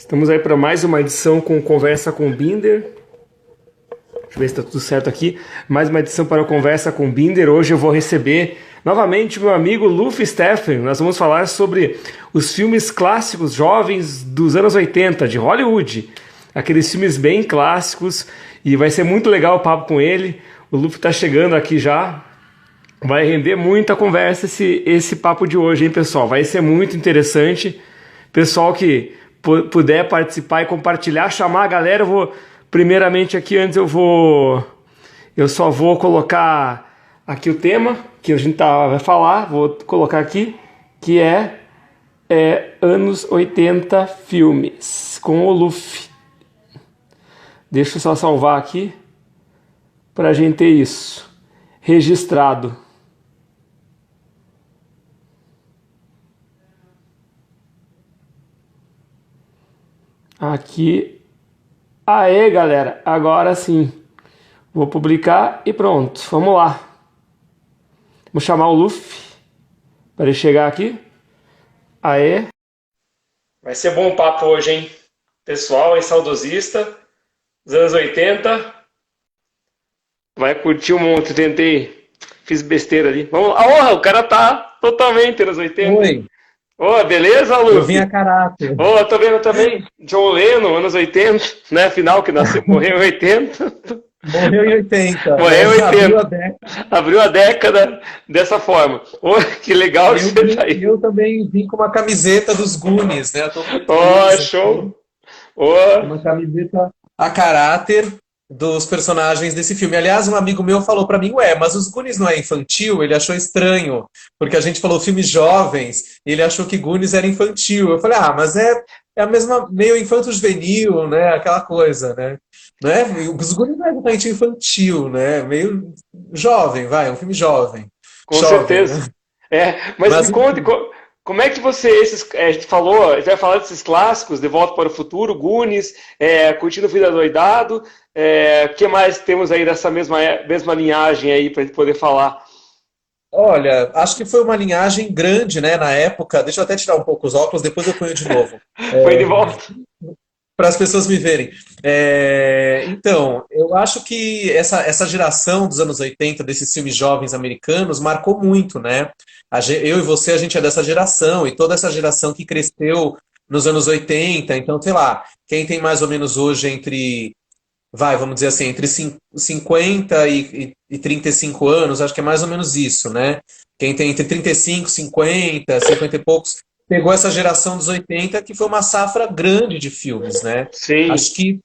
Estamos aí para mais uma edição com Conversa com Binder. Deixa eu ver se está tudo certo aqui. Mais uma edição para o Conversa com Binder. Hoje eu vou receber novamente meu amigo Luffy Steffen. Nós vamos falar sobre os filmes clássicos jovens dos anos 80, de Hollywood. Aqueles filmes bem clássicos. E vai ser muito legal o papo com ele. O Luffy está chegando aqui já. Vai render muita conversa esse papo de hoje, hein, pessoal? Vai ser muito interessante. Pessoal que puder participar e compartilhar, chamar a galera, primeiramente aqui, eu só vou colocar aqui o tema que a gente vai falar, vou colocar aqui, que é anos 80 filmes, com o Luffy. Deixa eu só salvar aqui, pra gente ter isso registrado. Aqui. Aê, galera. Agora sim. Vou publicar e pronto. Vamos lá. Vou chamar o Luffy para ele chegar aqui. Aê. Vai ser bom o papo hoje, hein? Pessoal aí, saudosista dos anos 80. Vai curtir um monte. Fiz besteira ali. Vamos lá. Oh, o cara tá totalmente anos 80. Oi, Beleza, eu vim Luffy? a caráter. Tô vendo também. John Lennon, anos 80, né? Afinal, que nasceu, morreu em 80. Morreu em 80, Morreu em mas abriu 80. a década. Abriu a década dessa forma. Que legal que Eu, você tá vim, aí. eu também vim com uma camiseta dos Goonies, né? Eu tô muito feliz aqui. Show. Ó, Uma camiseta a caráter dos personagens desse filme. Aliás, um amigo meu falou pra mim, ué, mas os Goonies não é infantil? Ele achou estranho, porque a gente falou filmes jovens, e ele achou que Goonies era infantil. Eu falei, mas é a mesma, meio infanto-juvenil, né? Aquela coisa, né? Não é? Os Goonies não é exatamente infantil, né? Meio jovem, vai, um filme jovem. com Jovem, né? certeza. Mas me Mas conte, enfim. como é que a gente falou, a gente vai falar desses clássicos, De Volta para o Futuro, Goonies, Curtindo Vida Doidado, o que mais temos aí dessa mesma linhagem aí para gente poder falar? Olha, acho que foi uma linhagem grande, né, na época. Deixa eu até tirar um pouco os óculos, depois eu ponho de novo, Põe de volta. para as pessoas me verem. Então, eu acho que essa geração dos anos 80 desses filmes jovens americanos, marcou muito, né? Eu e você, a gente é dessa geração, e toda essa geração que cresceu nos anos 80. Então, sei lá, quem tem mais ou menos hoje vamos dizer assim, entre 50 e 35 anos, acho que é mais ou menos isso, né? Quem tem entre 35, 50, 50 e poucos, pegou essa geração dos 80, que foi uma safra grande de filmes, né? Sim. Acho que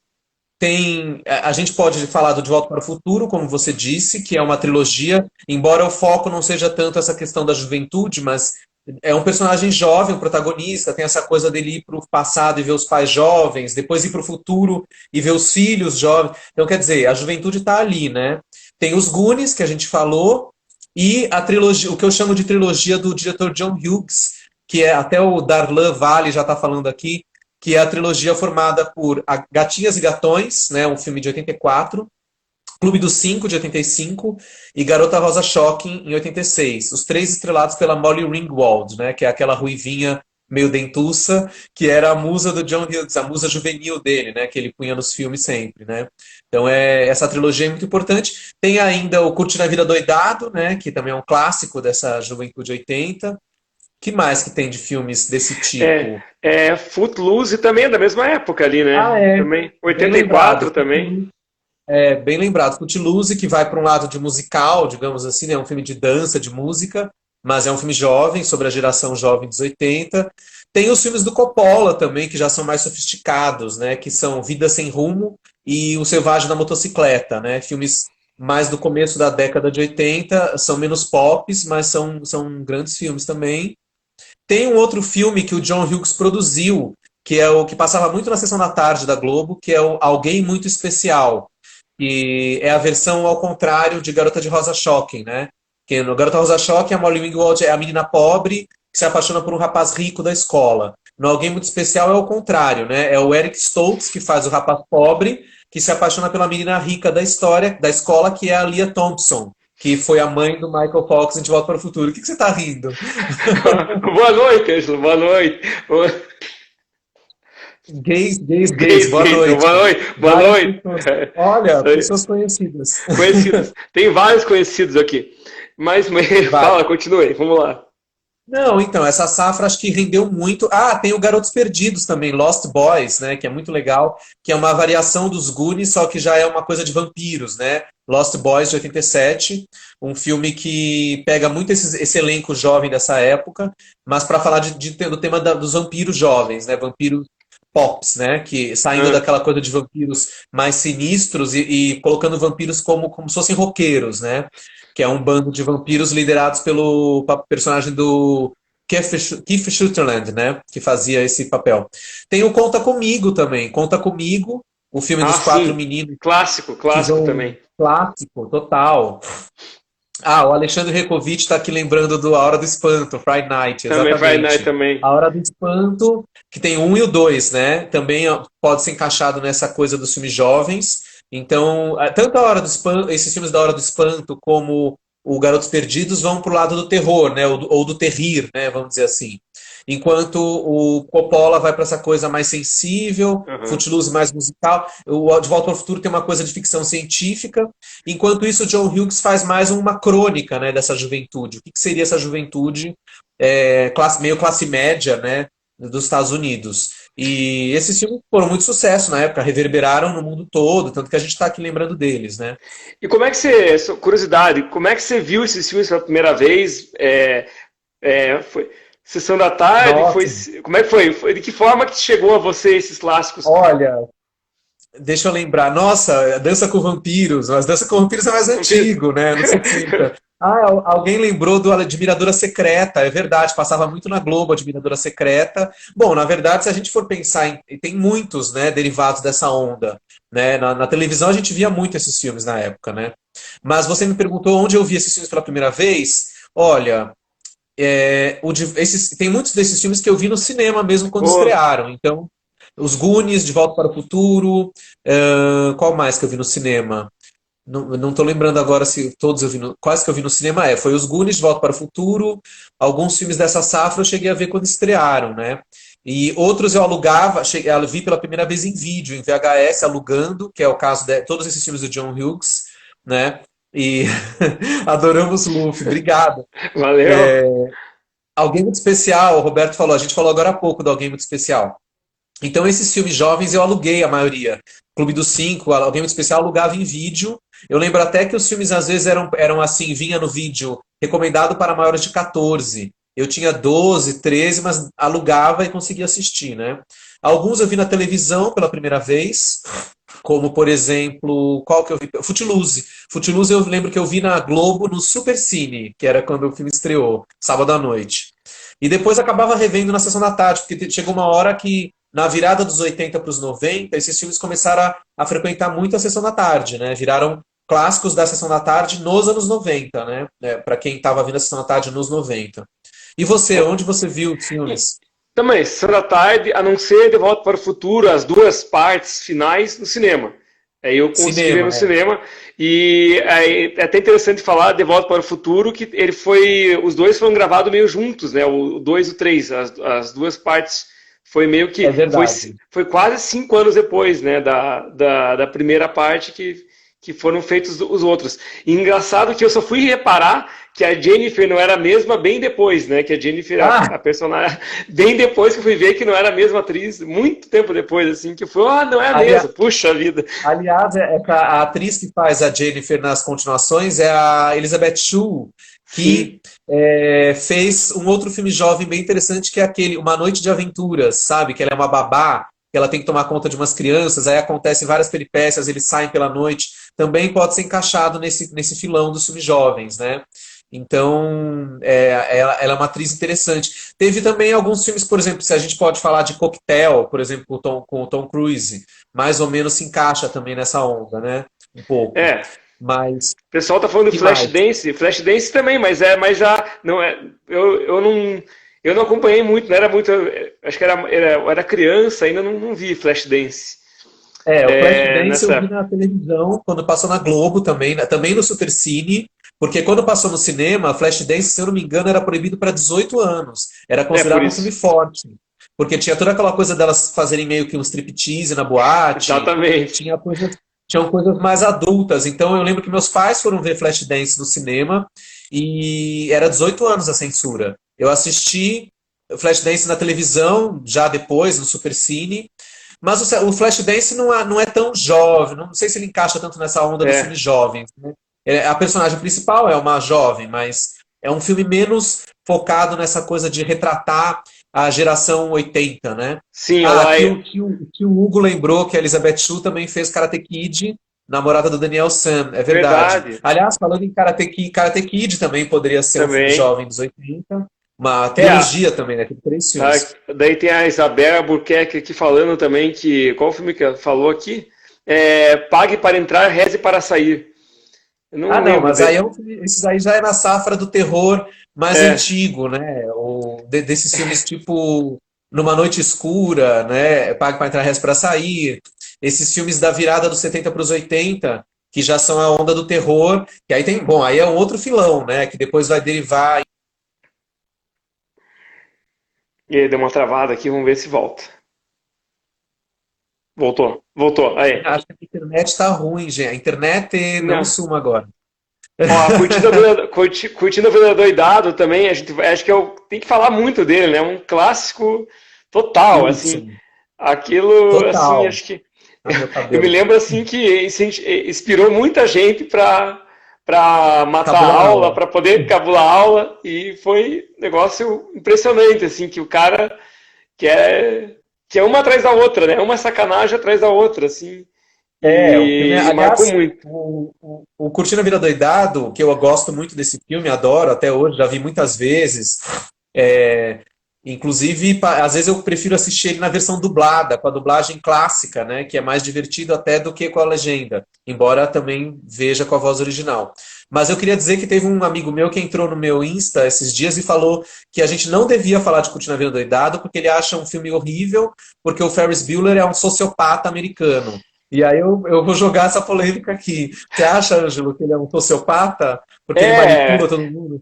a gente pode falar do De Volta para o Futuro, como você disse, que é uma trilogia, embora o foco não seja tanto essa questão da juventude, mas é um personagem jovem, o protagonista, tem essa coisa dele ir para o passado e ver os pais jovens, depois ir para o futuro e ver os filhos jovens. Então, quer dizer, a juventude está ali, né? Tem os Goonies, que a gente falou, e a trilogia, o que eu chamo de trilogia do diretor John Hughes, que é até o Darlan Vale já está falando aqui, que é a trilogia formada por Gatinhas e Gatões, né, um filme de 84, Clube dos Cinco, de 85, e Garota Rosa Shocking, em 86. Os três estrelados pela Molly Ringwald, né, que é aquela ruivinha meio dentuça, que era a musa do John Hughes, a musa juvenil dele, né, que ele punha nos filmes sempre, né. Então, essa trilogia é muito importante. Tem ainda o Curtindo a Vida Doidado, né, que também é um clássico dessa juventude 80. Que mais que tem de filmes desse tipo? Footloose também é da mesma época ali, Ah, né? é. Também. Bem 84 lembrado. também. Bem lembrado. Footloose, que vai para um lado de musical, digamos assim, né? É um filme de dança, de música, mas é um filme jovem, sobre a geração jovem dos 80. Tem os filmes do Coppola também, que já são mais sofisticados, né? Que são Vida Sem Rumo e O Selvagem da Motocicleta, né? Filmes mais do começo da década de 80, são menos pops, mas são grandes filmes também. Tem um outro filme que o John Hughes produziu, que é o que passava muito na sessão da tarde da Globo, que é o Alguém Muito Especial, que é a versão ao contrário de Garota de Rosa Shocking, né? Que no Garota Rosa Shocking, a Molly Ringwald é a menina pobre que se apaixona por um rapaz rico da escola. No Alguém Muito Especial é o contrário, né? É o Eric Stoltz que faz o rapaz pobre que se apaixona pela menina rica da história, da escola, que é a Leah Thompson, que foi a mãe do Michael Fox em De Volta para o Futuro. O que você tá rindo? Boa noite, Ângelo. Boa noite. Gays, boa noite. Boa noite. Boa Várias noite. pessoas. Olha, pessoas conhecidas. Conhecidos. Tem vários conhecidos aqui. Mas Vai. fala, continue, vamos lá. Não, então, essa safra acho que rendeu muito. Ah, tem o Garotos Perdidos também, Lost Boys, né, que é muito legal, que é uma variação dos Goonies, só que já é uma coisa de vampiros, né? Lost Boys de 87, um filme que pega muito esse elenco jovem dessa época, mas para falar do tema dos vampiros jovens, né? Vampiros pops, né? Que saindo Ah, daquela coisa de vampiros mais sinistros e colocando vampiros como se fossem roqueiros, né? Que é um bando de vampiros liderados pelo personagem do Kiefer Sutherland, né? Que fazia esse papel. Tem o Conta Comigo também. Conta Comigo, o filme dos quatro sim. meninos Clássico, que clássico vão. também. Clássico, total. Ah, o Alexandre Recovitch está aqui lembrando do A Hora do Espanto, Friday Night, Também Friday Night exatamente. também. A Hora do Espanto, que tem o 1 e o 2, né? Também ó, pode ser encaixado nessa coisa dos filmes jovens. Então, tanto a Hora do Espanto, esses filmes da Hora do Espanto, como o Garotos Perdidos vão pro lado do terror, né? Ou do terrir, né? Vamos dizer assim. Enquanto o Coppola vai para essa coisa mais sensível, Aham. Footloose mais musical, o De Volta ao Futuro tem uma coisa de ficção científica. Enquanto isso, o John Hughes faz mais uma crônica, né, dessa juventude. O que seria essa juventude meio classe média, né, dos Estados Unidos? E esses filmes foram muito sucesso na época, reverberaram no mundo todo, tanto que a gente está aqui lembrando deles, né? E como é que você, só curiosidade, como é que você viu esses filmes pela primeira vez? Foi Sessão da Tarde? Nossa, Como é que foi? De que forma que chegou a você esses clássicos? olha, deixa eu lembrar. Nossa, Dança com Vampiros, mas Dança com Vampiros é mais antigo, né? Anos 70. Ah, alguém lembrou do Admiradora Secreta, é verdade, passava muito na Globo, Admiradora Secreta. Bom, na verdade, se a gente for pensar tem muitos, né, derivados dessa onda, né? Na televisão a gente via muito esses filmes na época, né? Mas você me perguntou onde eu vi esses filmes pela primeira vez? Olha, tem muitos desses filmes que eu vi no cinema mesmo quando Pô, estrearam. Então, os Goonies, De Volta para o Futuro, qual mais que eu vi no cinema? Não tô lembrando agora se todos eu vi quais que eu vi no cinema foi os Goonies, De Volta para o Futuro, alguns filmes dessa safra eu cheguei a ver quando estrearam, né? E outros eu alugava, eu vi pela primeira vez em vídeo, em VHS, alugando, que é o caso de todos esses filmes do John Hughes, né? E adoramos Luffy, obrigado. valeu. Alguém muito especial, o Roberto falou, a gente falou agora há pouco do Alguém Muito Especial. Então, esses filmes jovens eu aluguei a maioria. Clube dos Cinco, Alguém Muito Especial, alugava em vídeo. Eu lembro até que os filmes às vezes eram assim, vinha no vídeo recomendado para maiores de 14. Eu tinha 12, 13, mas alugava e conseguia assistir, né? Alguns eu vi na televisão pela primeira vez, como por exemplo, qual que eu vi? Footloose. Footloose eu lembro que eu vi na Globo no Supercine, que era quando o filme estreou, sábado à noite. E depois acabava revendo na sessão da tarde, porque chegou uma hora que, na virada dos 80 para os 90, esses filmes começaram a frequentar muito a sessão da tarde, né? Viraram clássicos da sessão da tarde nos anos 90, né? Para quem estava vindo a sessão da tarde nos 90. E você, onde você viu os filmes? Também, Sessão da Tarde, a não ser De Volta para o Futuro, as duas partes finais no cinema. Aí eu consegui ver Cinema, no cinema. E aí, é até interessante falar De Volta para o Futuro, que os dois foram gravados meio juntos, né? O 2 e o 3, as duas partes. Foi meio é que. verdade. Foi quase 5 anos depois, né? Da primeira parte que foram feitos os outros. E engraçado que eu só fui reparar que a Jennifer não era a mesma bem depois, né? Que a Jennifer, Ah, a personagem, bem depois que eu fui ver que não era a mesma atriz, muito tempo depois, assim, que foi, não é a mesma, aliás, puxa vida. aliás, a atriz que faz a Jennifer nas continuações é a Elizabeth Shue, Sim, que fez um outro filme jovem bem interessante, que é aquele Uma Noite de Aventuras, sabe? Que ela é uma babá, que ela tem que tomar conta de umas crianças, aí acontecem várias peripécias, eles saem pela noite. Também pode ser encaixado nesse filão dos filmes jovens, né? Então, ela é uma atriz interessante. Teve também alguns filmes, por exemplo, se a gente pode falar de Cocktail, por exemplo, com o Tom Cruise, mais ou menos se encaixa também nessa onda, né? Um pouco. é. Mas, O pessoal tá falando de que mais? Flashdance também, mas já não é, eu não acompanhei muito, não era muito, acho que eu era criança, ainda não vi Flashdance. O Flashdance eu vi Nessa, na televisão, quando passou na Globo também, também no Supercine, porque quando passou no cinema, Flashdance, se eu não me engano, era proibido para 18 anos. Era por considerado um filme isso. forte. porque tinha toda aquela coisa delas fazerem meio que um striptease na boate, Exatamente. tinham coisas mais adultas. Então eu lembro que meus pais foram ver Flashdance no cinema e era 18 anos a censura. Eu assisti Flashdance na televisão, já depois, no Supercine, mas o Flashdance não é tão jovem, não sei se ele encaixa tanto nessa onda dos É. filmes jovens, né? A personagem principal é uma jovem, mas é um filme menos focado nessa coisa de retratar a geração 80, né? Sim, Ah, ela aqui é o Hugo lembrou que a Elizabeth Shue também fez Karate Kid, namorada do Daniel San, é verdade. verdade Aliás, falando em Karate Kid também poderia ser um filme também. jovem dos 80, uma É, trilogia também, né? Tem 3 ah, filmes. daí tem a Isabela Albuquerque aqui falando também que. Qual o filme que ela falou aqui? É, Pague para entrar, reze para sair. Eu não Ah, não, lembro mas aí dele. é um filme, esses aí já é na safra do terror mais É, antigo, né? Desses filmes tipo Numa Noite Escura, né? Pague para entrar, reze para sair. Esses filmes da virada dos 70 para os 80, que já são a onda do terror, que aí tem, bom, aí é um outro filão, né? Que depois vai derivar. e aí, deu uma travada aqui, vamos ver se volta. Voltou, voltou. Aí. Acho que a internet tá ruim, gente. A internet não Não. suma agora. Ó, Curtindo a Vida Doidado também, a gente, acho que tem que falar muito dele, né? Um clássico total, assim. Hudson, Aquilo, assim, total. acho que Ah, meu eu me cabelo. lembro assim que isso inspirou muita gente para matar Cabula a na aula, aula. para poder cabular a aula, e foi um negócio impressionante, assim, que o cara que é uma atrás da outra, né? Uma sacanagem atrás da outra, assim, O filme, e marcou aliás, muito. o Curtindo a Vida Doidado, que eu gosto muito desse filme, adoro até hoje, já vi muitas vezes. É, inclusive, às vezes eu prefiro assistir ele na versão dublada, com a dublagem clássica, né, que é mais divertido até do que com a legenda, embora também veja com a voz original. Mas eu queria dizer que teve um amigo meu que entrou no meu Insta esses dias e falou que a gente não devia falar de Curtindo a Vida Doidado porque ele acha um filme horrível, porque o Ferris Bueller é um sociopata americano. E aí eu vou jogar essa polêmica aqui. Você acha, Ângelo, que ele é um sociopata? Porque ele manipula É, todo mundo?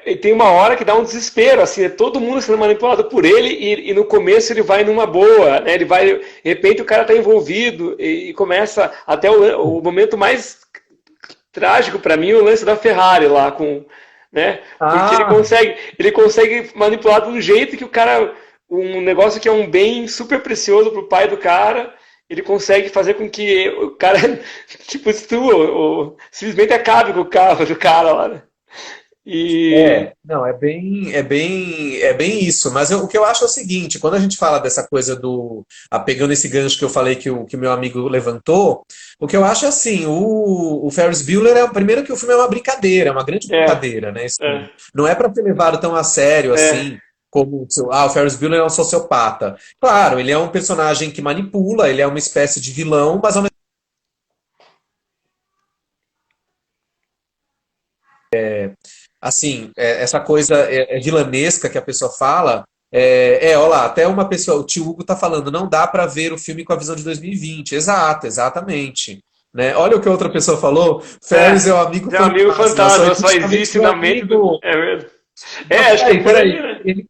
e tem uma hora que dá um desespero, assim, é todo mundo sendo manipulado por ele e no começo ele vai numa boa, né? Ele vai, de repente o cara está envolvido e começa até o momento mais trágico para mim, o lance da Ferrari lá com, né? Porque Ah, ele consegue manipular de um jeito que o cara, um negócio que é um bem super precioso pro pai do cara, ele consegue fazer com que o cara tipo destrua ou simplesmente acabe com o carro do cara lá, né? E não, é bem isso. Mas o que eu acho é o seguinte: quando a gente fala dessa coisa pegando esse gancho que eu falei que o meu amigo levantou, o que eu acho é assim: o Ferris Bueller primeiro que o filme é uma brincadeira, é uma grande é, brincadeira, né? Esse filme. é, Não é para ser levado tão a sério é, assim. Como o Ferris Bueller é um sociopata. Claro, ele é um personagem que manipula, ele é uma espécie de vilão, mas ao assim, essa coisa vilanesca que a pessoa fala, olha lá, até uma pessoa, o tio Hugo tá falando, não dá para ver o filme com a visão de 2020. Exato, exatamente. Né? Olha o que a outra pessoa falou, Ferris é o amigo é um amigo fantasma, só fantasma, só existe na mente existe do na mente do. amigo. É mesmo. É, Mas acho que é peraí, por aí, peraí. né?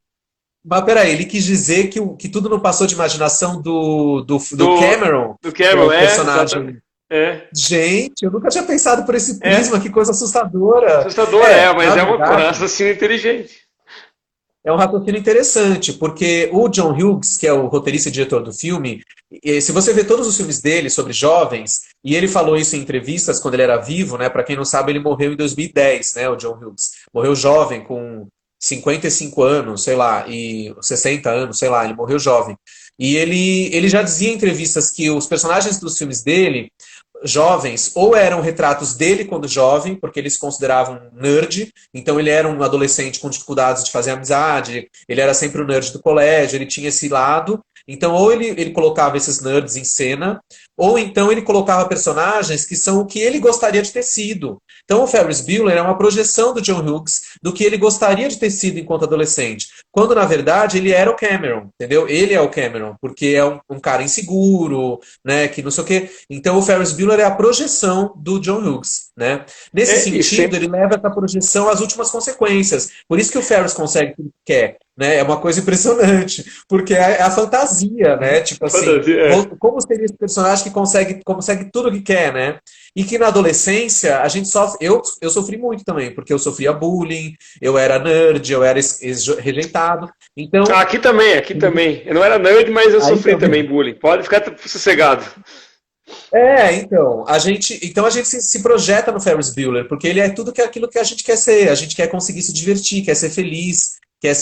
Mas peraí, ele quis dizer que tudo não passou de imaginação do Do, Cameron, do que é Cameron, o é, exatamente. personagem. É, Gente, eu nunca tinha pensado por esse prisma, é. que coisa assustadora. Assustador, é, Na mas é um verdade, raciocínio inteligente. é um raciocínio interessante, porque o John Hughes, que é o roteirista e diretor do filme, se você vê todos os filmes dele sobre jovens, e ele falou isso em entrevistas quando ele era vivo, né? Para quem não sabe, ele morreu em 2010, né? O John Hughes. Morreu jovem, com 55 anos, sei lá, e 60 anos, sei lá, ele morreu jovem. E ele já dizia em entrevistas que os personagens dos filmes dele jovens ou eram retratos dele quando jovem, porque eles se consideravam nerd, então ele era um adolescente com dificuldades de fazer amizade, ele era sempre o nerd do colégio, ele tinha esse lado, então ou ele colocava esses nerds em cena, ou então ele colocava personagens que são o que ele gostaria de ter sido. Então o Ferris Bueller é uma projeção do John Hughes do que ele gostaria de ter sido enquanto adolescente, quando na verdade ele era o Cameron, entendeu? Ele é o Cameron, porque é um cara inseguro, né, que não sei o quê. Então o Ferris Bueller é a projeção do John Hughes, né? Nesse É, e sentido, sempre. ele leva essa projeção às últimas consequências. Por isso que o Ferris consegue quer, né? É uma coisa impressionante, porque é a fantasia, né? Tipo assim, Fantasia, é. como seria esse personagem que consegue tudo o que quer, né? E que na adolescência a gente sofre. Eu sofri muito também, porque eu sofria bullying, eu era nerd, eu era rejeitado. Ah, Então, aqui também, aqui também. Eu não era nerd, mas eu aí sofri também também. bullying. Pode ficar sossegado. Então a gente se projeta no Ferris Bueller, porque ele é tudo aquilo que a gente quer ser. A gente quer conseguir se divertir, quer ser feliz, quer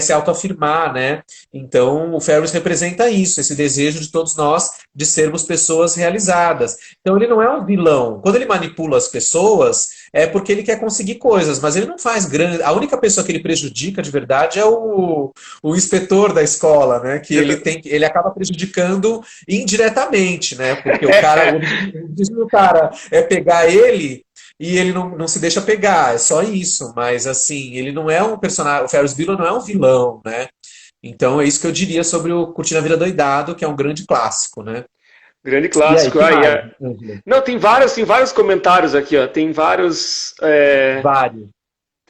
se autoafirmar, né? Então o Ferris representa isso, esse desejo de todos nós de sermos pessoas realizadas. Então ele não é um vilão. Quando ele manipula as pessoas, é porque ele quer conseguir coisas, mas ele não faz grande. A única pessoa que ele prejudica de verdade é o inspetor da escola, né? Que ele acaba prejudicando indiretamente, né? Porque o objetivo do cara é pegar ele e ele não se deixa pegar, é só isso. Mas assim, ele não é um personagem, o Ferris Bueller não é um vilão, né? Então é isso que eu diria sobre o Curtindo a Vida Doidado, que é um grande clássico, né? Grande E aí, clássico. que Ah, mais, Ângelo? não, tem vários comentários aqui, ó. Tem vários. Vários.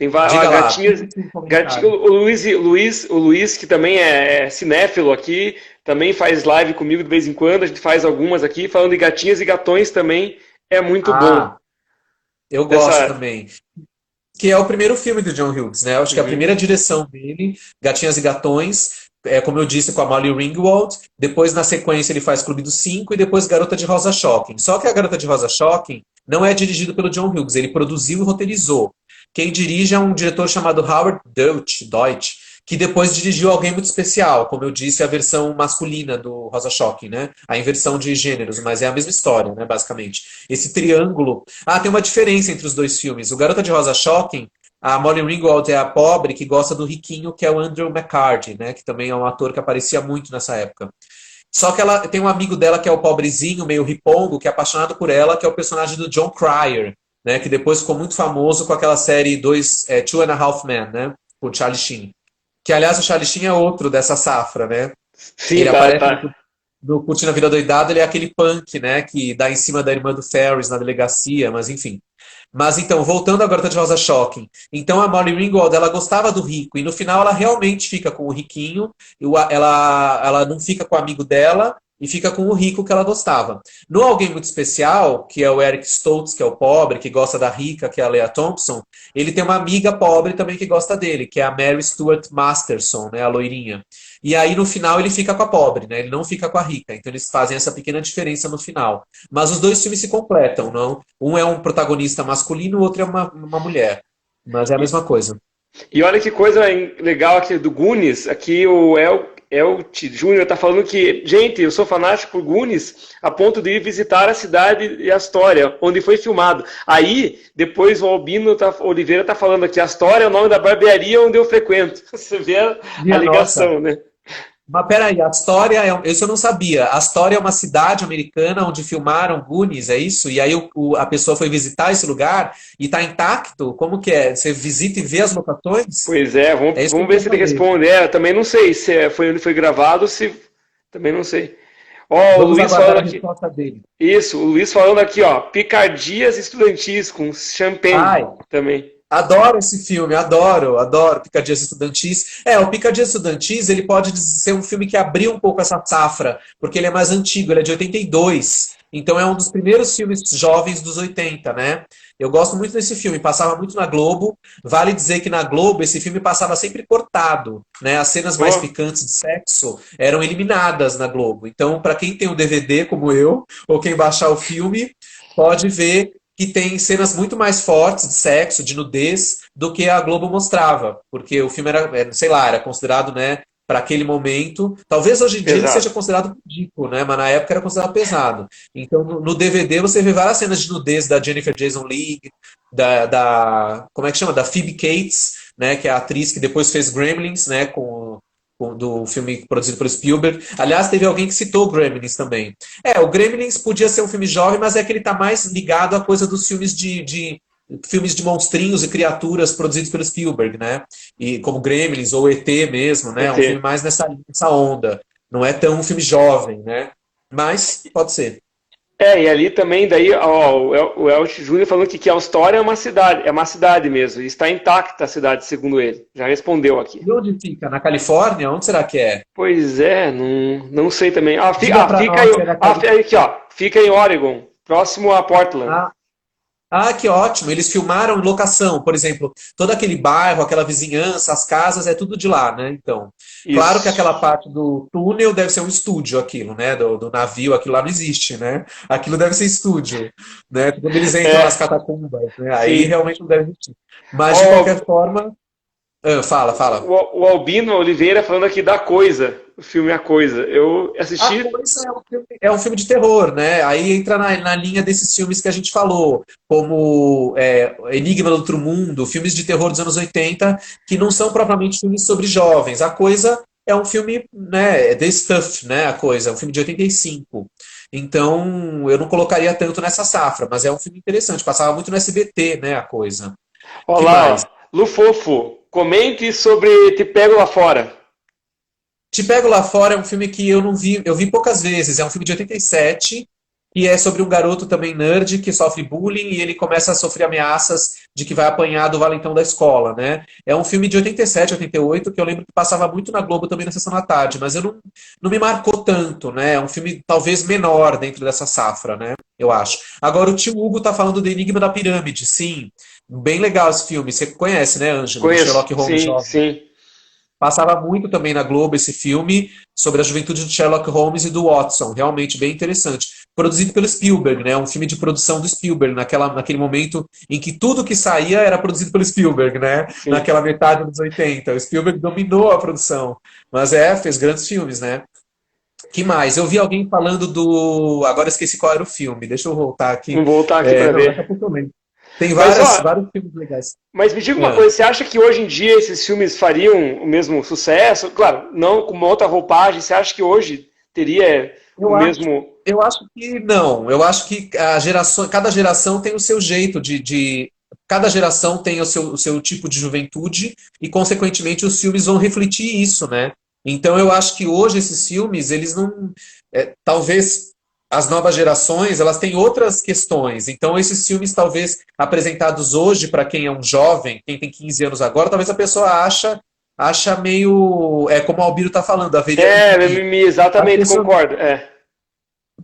Ó, Diga lá, gatinhas. tudo sem Gatinho, comentário. o Luiz, que também é cinéfilo aqui, também faz live comigo de vez em quando. A gente faz algumas aqui, falando de gatinhas e gatões também. É muito bom. Ah, eu gosto Dessa. também. Que é o primeiro filme do John Hughes, né? Eu acho que a Uhum. primeira direção dele, Gatinhas e Gatões, como eu disse, com a Molly Ringwald. Depois, na sequência, ele faz Clube dos Cinco e depois Garota de Rosa Shocking. Só que a Garota de Rosa Shocking não é dirigido pelo John Hughes, ele produziu e roteirizou. Quem dirige é um diretor chamado Howard Deutsch, que depois dirigiu Alguém Muito Especial, como eu disse, a versão masculina do Rosa Shocking, né? A inversão de gêneros, mas é a mesma história, né, basicamente. Esse triângulo. Ah, tem uma diferença entre os dois filmes. O Garota de Rosa Shocking, a Molly Ringwald é a pobre que gosta do riquinho, que é o Andrew McCarthy, né? Que também é um ator que aparecia muito nessa época. Só que ela tem um amigo dela que é o pobrezinho, meio ripongo, que é apaixonado por ela, que é o personagem do John Cryer, né? Que depois ficou muito famoso com aquela série Two and a Half Men, né? Com o Charlie Sheen. Que, aliás, o Charlie Sheen é outro dessa safra, né? Sim, Ele tá, aparece tá. no Curtindo a Vida Doidado, ele é aquele punk, né? Que dá em cima da irmã do Ferris na delegacia, mas enfim. Mas então, voltando à Garota de Rosa Shocking. Então a Molly Ringwald, ela gostava do rico, e no final ela realmente fica com o riquinho, ela não fica com o amigo dela, e fica com o rico que ela gostava. No Alguém Muito Especial, que é o Eric Stoltz, que é o pobre, que gosta da rica, que é a Lea Thompson, ele tem uma amiga pobre também que gosta dele, que é a Mary Stuart Masterson, né, a loirinha. E aí no final ele fica com a pobre, né? Ele não fica com a rica. Então eles fazem essa pequena diferença no final. Mas os dois filmes se completam, não? Um é um protagonista masculino, o outro é uma mulher. Mas é a E, mesma coisa. e olha que coisa legal aqui do Goonies. Aqui o Elti Júnior tá falando que, gente, eu sou fanático por Goonies a ponto de ir visitar a cidade e a história, onde foi filmado. Aí, depois o Albino Oliveira tá falando aqui, a história é o nome da barbearia onde eu frequento. Você vê a Minha nossa. ligação, né? Mas peraí, a Astoria isso eu não sabia. A Astoria é uma cidade americana onde filmaram Goonies, é isso? E aí a pessoa foi visitar esse lugar e está intacto? Como que é? Você visita e vê as locações? Pois é, É isso que eu vamos ver quero se ele saber. responde. Eu também não sei se foi onde foi gravado, se. Também não sei. Ó, o Vamos Luiz aguardar falando a aqui. resposta dele. Isso, o Luiz falando aqui, ó. Picardias estudantis com champanhe Ai, também. adoro esse filme, adoro, adoro Picadinhas Estudantis. O Picadinhas Estudantis, ele pode ser um filme que abriu um pouco essa safra, porque ele é mais antigo, ele é de 82. Então é um dos primeiros filmes jovens dos 80, né? Eu gosto muito desse filme, passava muito na Globo. Vale dizer que na Globo esse filme passava sempre cortado, né? As cenas mais Ó, picantes de sexo eram eliminadas na Globo. Então, para quem tem o DVD como eu, ou quem baixar o filme, pode ver que tem cenas muito mais fortes de sexo, de nudez, do que a Globo mostrava. Porque o filme sei lá, era considerado, né, para aquele momento. Talvez hoje em dia ele seja pesado. considerado ridículo, né? Mas na época era considerado pesado. Então, no DVD você vê várias cenas de nudez da Jennifer Jason Leigh, como é que chama? Da Phoebe Cates, né? Que é a atriz que depois fez Gremlins, né? Do filme produzido pelo Spielberg. Aliás, teve alguém que citou o Gremlins também. O Gremlins podia ser um filme jovem, mas é que ele está mais ligado à coisa dos filmes de filmes de monstrinhos e criaturas produzidos pelo Spielberg, né? E como Gremlins ou ET mesmo, né? É um filme ET. mais nessa onda. Não é tão um filme jovem, né? Mas pode ser. E ali também, daí, ó, o Elch Júnior falando que Austrália é uma cidade mesmo, e está intacta a cidade, segundo ele. Já respondeu aqui. E onde fica? Na Califórnia? Onde será que é? Pois é, não sei também. Diga pra Fica nós se é na aqui, ó, fica em Oregon, próximo a Portland. Que ótimo. Eles filmaram em locação, por exemplo, todo aquele bairro, aquela vizinhança, as casas, é tudo de lá, né? Então, claro que Isso. aquela parte do túnel deve ser um estúdio, aquilo, né? Do navio, aquilo lá não existe, né? Aquilo deve ser estúdio, né? Quando eles entram nas catacumbas, né? Aí Sim. realmente não deve existir. Mas, de qualquer forma... fala. O Albino Oliveira falando aqui da Coisa, o filme A Coisa. Eu assisti. A Coisa é um filme de terror, né? Aí entra na linha desses filmes que a gente falou, como Enigma do Outro Mundo, filmes de terror dos anos 80, que não são propriamente filmes sobre jovens. A Coisa é um filme, né? É The Stuff, né? A Coisa, é um filme de 85. Então, eu não colocaria tanto nessa safra, mas é um filme interessante. Passava muito no SBT, né? A Coisa. Que Olá, mais? ó. Lu Fofo, comente sobre Te Pego Lá Fora. Te Pego Lá Fora é um filme que eu não vi, eu vi poucas vezes. É um filme de 87 e é sobre um garoto também nerd que sofre bullying e ele começa a sofrer ameaças de que vai apanhar do valentão da escola, né? É um filme de 87, 88 que eu lembro que passava muito na Globo também na sessão da tarde, mas não me marcou tanto, né? É um filme talvez menor dentro dessa safra, né? Eu acho. Agora o tio Hugo tá falando do Enigma da Pirâmide, sim. Bem legal esse filme. Você conhece, né, Ângelo? Do Conheço, Sherlock Holmes sim, jovem. sim. Passava muito também na Globo esse filme sobre a juventude de Sherlock Holmes e do Watson. Realmente bem interessante. Produzido pelo Spielberg, né? Um filme de produção do Spielberg, naquele momento em que tudo que saía era produzido pelo Spielberg, né? Sim. Naquela metade dos 80. O Spielberg dominou a produção. Mas fez grandes filmes, né? Que mais? Eu vi alguém falando do. Agora eu esqueci qual era o filme. Deixa eu voltar aqui. Vamos voltar aqui para Não, daqui a ver. pouco eu lembro. Tem Mas, vários filmes legais. mas me diga uma Ah, coisa, você acha que hoje em dia esses filmes fariam o mesmo sucesso? Claro, não com uma outra roupagem, você acha que hoje teria o Eu acho, mesmo. eu acho que não. Eu acho que cada geração tem o seu jeito cada geração tem o seu tipo de juventude e, consequentemente, os filmes vão refletir isso, né? Então, eu acho que hoje esses filmes, eles não. Talvez as novas gerações, elas têm outras questões. Então, esses filmes, talvez apresentados hoje para quem é um jovem, quem tem 15 anos agora, talvez a pessoa acha meio. É como o Albino está falando, haveria mimimi. A Exatamente, pessoa concordo.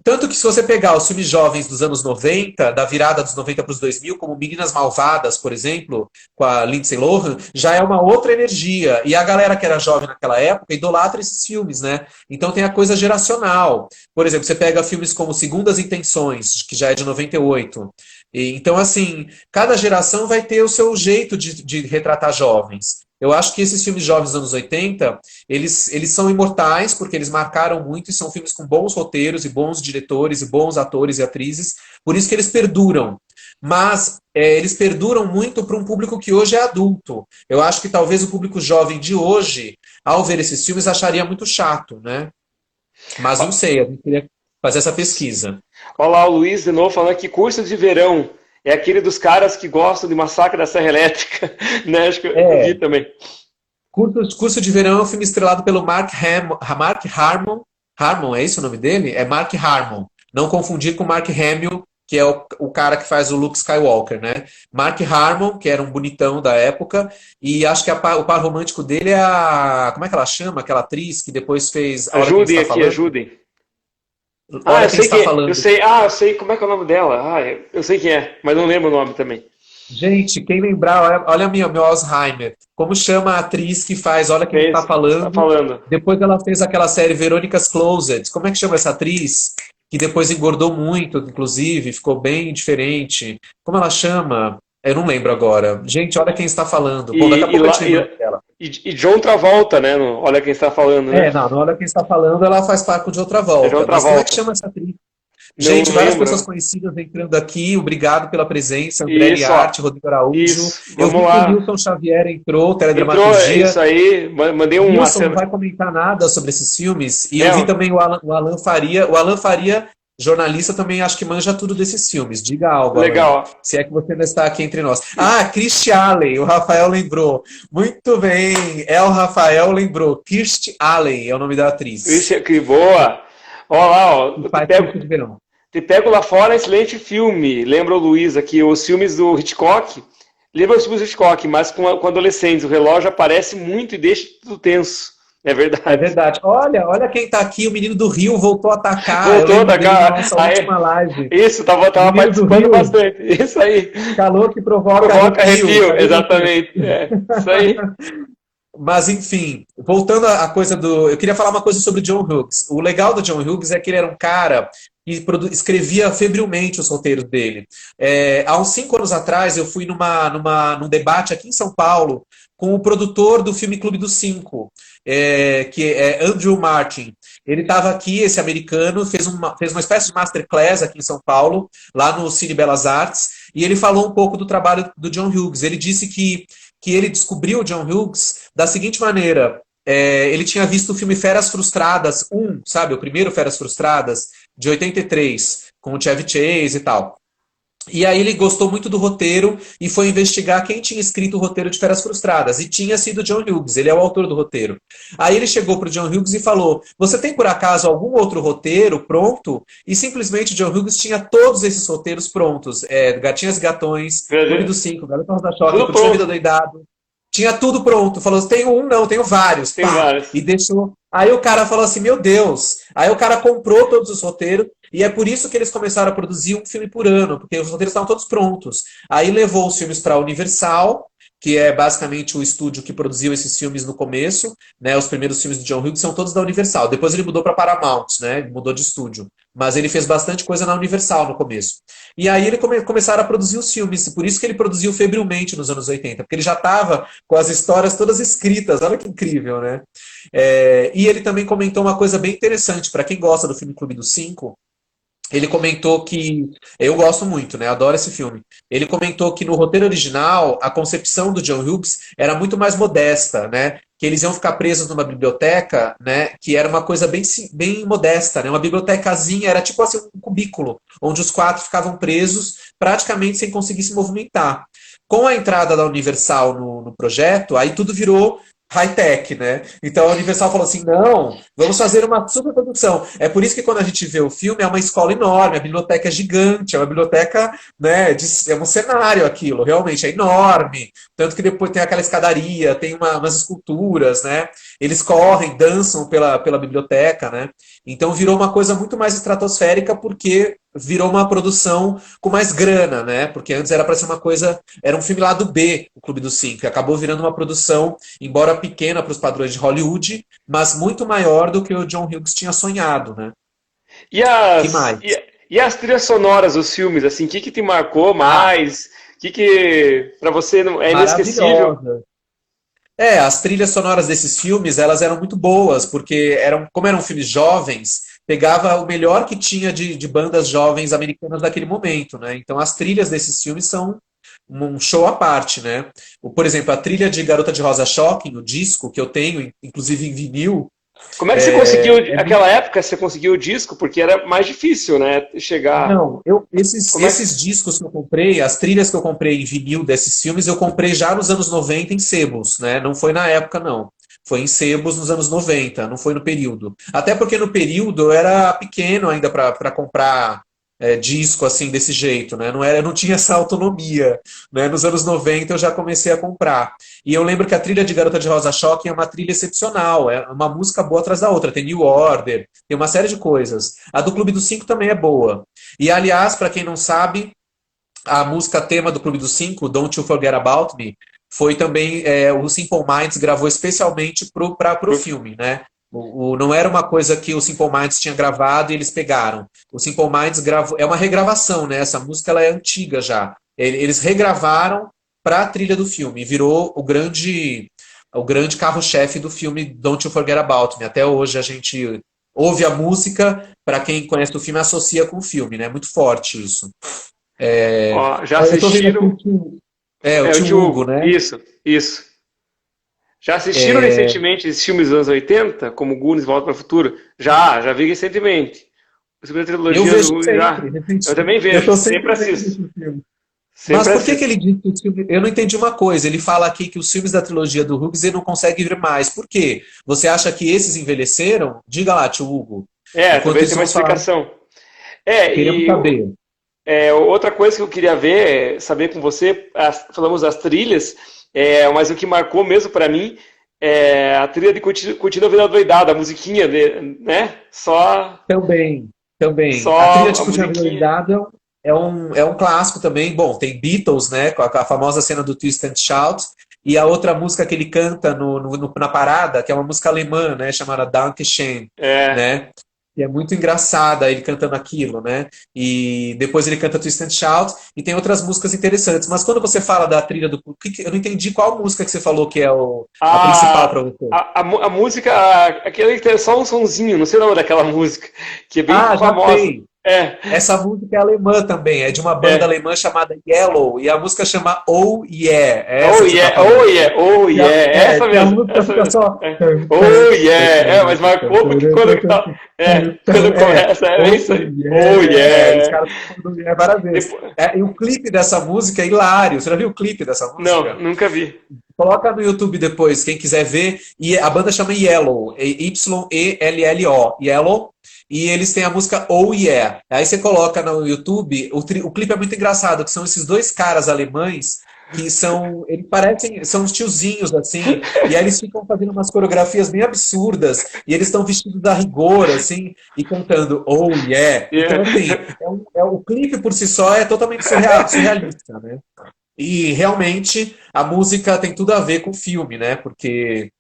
Tanto que se você pegar os filmes jovens dos anos 90, da virada dos 90 para os 2000, como Meninas Malvadas, por exemplo, com a Lindsay Lohan, já é uma outra energia. E a galera que era jovem naquela época idolatra esses filmes, né? Então tem a coisa geracional. Por exemplo, você pega filmes como Segundas Intenções, que já é de 98. Então, assim, cada geração vai ter o seu jeito de retratar jovens. Eu acho que esses filmes jovens dos anos 80, eles são imortais porque eles marcaram muito e são filmes com bons roteiros e bons diretores e bons atores e atrizes, por isso que eles perduram. Mas eles perduram muito para um público que hoje é adulto. Eu acho que talvez o público jovem de hoje, ao ver esses filmes, acharia muito chato, né? Mas não sei, a gente queria fazer essa pesquisa. Olha lá o Luiz de novo falando que curso de verão é aquele dos caras que gostam de Massacre da Serra Elétrica, né? Acho que eu vi É, também. Curso de Verão é um filme estrelado pelo Mark Harmon. Harmon, é esse o nome dele? É Mark Harmon. Não confundir com Mark Hamill, que é o cara que faz o Luke Skywalker, né? Mark Harmon, que era um bonitão da época, e acho que o par romântico dele é a... Como é que ela chama? Aquela atriz que depois fez A Hora Que A Gente Ajudem Está aqui, Falando? ajudem. Olha Eu Quem sei Está quem é. Falando. Eu sei como é que é o nome dela. Eu sei quem é, mas não lembro o nome também. Gente, quem lembrar, olha meu Alzheimer. Como chama a atriz que faz Olha Quem Está Fez, está Falando? falando. Depois ela fez aquela série Veronica's Closet. Como é que chama essa atriz? Que depois engordou muito, inclusive, ficou bem diferente. Como ela chama? Eu não lembro agora. Gente, olha quem está falando. Bom, daqui a E, e, pouco a lá, gente lembra dela. e John Travolta, né? Olha quem está falando, né? Não, Olha Quem Está Falando, ela faz parte de outra É John volta. Mas como é que Travolta. chama essa atriz? Não Gente, várias pessoas lembro. conhecidas entrando aqui. Obrigado pela presença. André Isso, ó. Liarte, Rodrigo Araújo. Isso. Eu Vamos vi que o lá. Nilson Xavier entrou, Entrou, é Teledramaturgia. isso aí. Mandei uma Nilson não cena. vai comentar nada sobre esses filmes. E eu vi É, também o Alan Faria. O Alan Faria, jornalista, também acho que manja tudo desses filmes. Diga algo, Alan. legal. Se é que você ainda está aqui entre nós. Christy Allen, o Rafael lembrou. Muito bem, o Rafael lembrou. Kirstie Allen é o nome da atriz. Isso, que boa. Olha lá, ó. Que faz Curso de Verão. Te Pego Lá Fora é um excelente filme. Lembra o Luiz aqui, os filmes do Hitchcock. Lembra os filmes do Hitchcock, mas com adolescentes. O relógio aparece muito e deixa tudo tenso. É É verdade. verdade. Olha quem tá aqui, o menino do Rio voltou a atacar. Eu Voltou lembro da dele na cara. nossa última live. Isso, O tava menino do participando Rio, bastante. Isso aí. calor que provoca Provoca arrepio. arrepio, Falei você. exatamente. Isso aí. Mas, enfim, voltando à coisa do. Eu queria falar uma coisa sobre o John Hughes. O legal do John Hughes é que ele era um cara que escrevia febrilmente os roteiros dele. Há uns 5 anos atrás, eu fui num debate aqui em São Paulo com o produtor do filme Clube dos Cinco, que é Andrew Martin. Ele estava aqui, esse americano, fez uma espécie de masterclass aqui em São Paulo, lá no Cine Belas Artes, e ele falou um pouco do trabalho do John Hughes. Ele disse que ele descobriu o John Hughes da seguinte maneira. Ele tinha visto o filme Feras Frustradas 1, sabe? O primeiro Feras Frustradas, de 83, com o Chevy Chase e tal. E aí ele gostou muito do roteiro e foi investigar quem tinha escrito o roteiro de Feras Frustradas. E tinha sido John Hughes, ele é o autor do roteiro. Aí ele chegou para o John Hughes e falou: você tem por acaso algum outro roteiro pronto? E simplesmente John Hughes tinha todos esses roteiros prontos. Gatinhas e Gatões, Clube dos Cinco, Garota Rosa Choque, Tudo Curtindo a Vida pronto. Doidado. Tinha tudo pronto. Falou: tenho um, não, tenho vários. Tem Pá! vários. E deixou. Aí o cara falou assim: meu Deus. Aí o cara comprou todos os roteiros. E é por isso que eles começaram a produzir um filme por ano, porque os roteiros estavam todos prontos. Aí levou os filmes para a Universal, que é basicamente o estúdio que produziu esses filmes no começo, né? Os primeiros filmes de John Hughes são todos da Universal. Depois ele mudou para Paramount, né? Ele mudou de estúdio. Mas ele fez bastante coisa na Universal no começo. E aí ele começaram a produzir os filmes. E por isso que ele produziu febrilmente nos anos 80, porque ele já estava com as histórias todas escritas. Olha que incrível, né? E ele também comentou uma coisa bem interessante para quem gosta do filme Clube dos Cinco. Ele comentou que. Eu gosto muito, né? Adoro esse filme. Ele comentou que no roteiro original, a concepção do John Hughes era muito mais modesta, né? Que eles iam ficar presos numa biblioteca, né? Que era uma coisa bem modesta, né? Uma bibliotecazinha, era tipo assim um cubículo, onde os 4 ficavam presos, praticamente sem conseguir se movimentar. Com a entrada da Universal no projeto, aí tudo virou high-tech, né? Então a Universal falou assim: não, vamos fazer uma superprodução. É por isso que quando a gente vê o filme, é uma escola enorme, a biblioteca é gigante, é uma biblioteca, né? É um cenário aquilo, realmente é enorme. Tanto que depois tem aquela escadaria, tem umas esculturas, né? Eles correm, dançam pela biblioteca, né? Então virou uma coisa muito mais estratosférica porque virou uma produção com mais grana, né? Porque antes era para ser uma coisa, era um filme lá do B, o Clube dos Cinco, e acabou virando uma produção, embora pequena para os padrões de Hollywood, mas muito maior do que o John Hughes tinha sonhado, né? E Que as, mais? e, e as trilhas sonoras dos filmes, assim, o que te marcou Ah, mais? O que para você não é inesquecível? maravilhosa. As trilhas sonoras desses filmes, elas eram muito boas, porque como eram filmes jovens, pegava o melhor que tinha de bandas jovens americanas daquele momento, né? Então as trilhas desses filmes são um show à parte, né? Por exemplo, a trilha de Garota de Rosa Shocking, o disco que eu tenho, inclusive em vinil, Como é que você conseguiu, naquela época, você conseguiu o disco? Porque era mais difícil, né? Chegar. Não, esses, Como é que. esses discos que eu comprei, as trilhas que eu comprei em vinil desses filmes, eu comprei já nos anos 90 em sebos, né? Não foi na época, não. Foi em sebos nos anos 90, não foi no período. Até porque no período eu era pequeno ainda para comprar disco assim desse jeito, né? Eu não tinha essa autonomia, né? Nos anos 90 eu já comecei a comprar. E eu lembro que a trilha de Garota de Rosa Choque é uma trilha excepcional, é uma música boa atrás da outra. Tem New Order, tem uma série de coisas. A do Clube dos Cinco também é boa. E, aliás, para quem não sabe, a música tema do Clube dos Cinco, Don't You Forget About Me, foi também, o Simple Minds gravou especialmente para o filme, né? Não era uma coisa que o Simple Minds tinha gravado e eles pegaram. O Simple Minds gravou, é uma regravação, né? Essa música ela é antiga já. Eles regravaram para a trilha do filme e virou o grande carro-chefe do filme Don't You Forget About Me. Até hoje a gente ouve a música, para quem conhece o filme, associa com o filme, né? Muito forte isso. Ó, já Eu tô vendo aqui assistiram. o É, o tio tio Hugo, Hugo. né? Isso, isso. Já assistiram recentemente esses filmes dos anos 80, como Goonies, Volta para o Futuro? Já vi recentemente. A segunda Eu trilogia vejo do. Já. sempre, Eu também eu vejo, tô sempre sempre vendo assisto. esse filme. Mas Sempre por que que assisto. ele diz que os filmes... Eu não entendi uma coisa. Ele fala aqui que os filmes da trilogia do Hughes ele não consegue ver mais. Por quê? Você acha que esses envelheceram? Diga lá, tio Hugo. É, Enquanto talvez isso, tenha uma vamos falar. explicação. Queremos E saber. outra coisa que eu queria saber com você, falamos das trilhas, mas o que marcou mesmo para mim é a trilha de Curtindo a Vida Doidada, a musiquinha, né? Também, também. A trilha Só de a Curtindo a Vida musiquinha. Doidada é um clássico também. Bom, tem Beatles, né? Com a famosa cena do Twist and Shout. E a outra música que ele canta na parada, que é uma música alemã, né? Chamada Danke Schön, É. né? E é muito engraçada ele cantando aquilo, né? E depois ele canta Twist and Shout. E tem outras músicas interessantes. Mas quando você fala da trilha do... Eu não entendi qual música que você falou que é a principal A, para você. a música, aquele que tem só um sonzinho, não sei o nome daquela música, que é bem Ah, já famosa. sei. É, Essa música é alemã também, é de uma banda é. alemã chamada Yellow, e a música chama Oh Yeah, é essa Oh que você tá yeah, oh falando. yeah, oh Que a, yeah, é, essa que a mesmo, música essa fica mesmo. só. É. Oh yeah, mas marcou porque quando É, começa, é Oh isso aí. Oh Yeah, os yeah. caras ficam falando yeah várias vezes. Depois, E o clipe dessa música é hilário. Você já viu o clipe dessa não, música? nunca vi. Coloca no YouTube depois, quem quiser ver. E a banda chama Yellow, Yello, Yellow. E eles têm a música Oh Yeah. Aí você coloca no YouTube, o clipe é muito engraçado, que são esses dois caras alemães que eles parecem, são uns tiozinhos assim, e aí eles ficam fazendo umas coreografias bem absurdas, e eles estão vestidos a rigor, assim, e cantando Oh Yeah. Então, Yeah. assim, o clipe por si só é totalmente surrealista, né? E realmente a música tem tudo a ver com o filme, né? Porque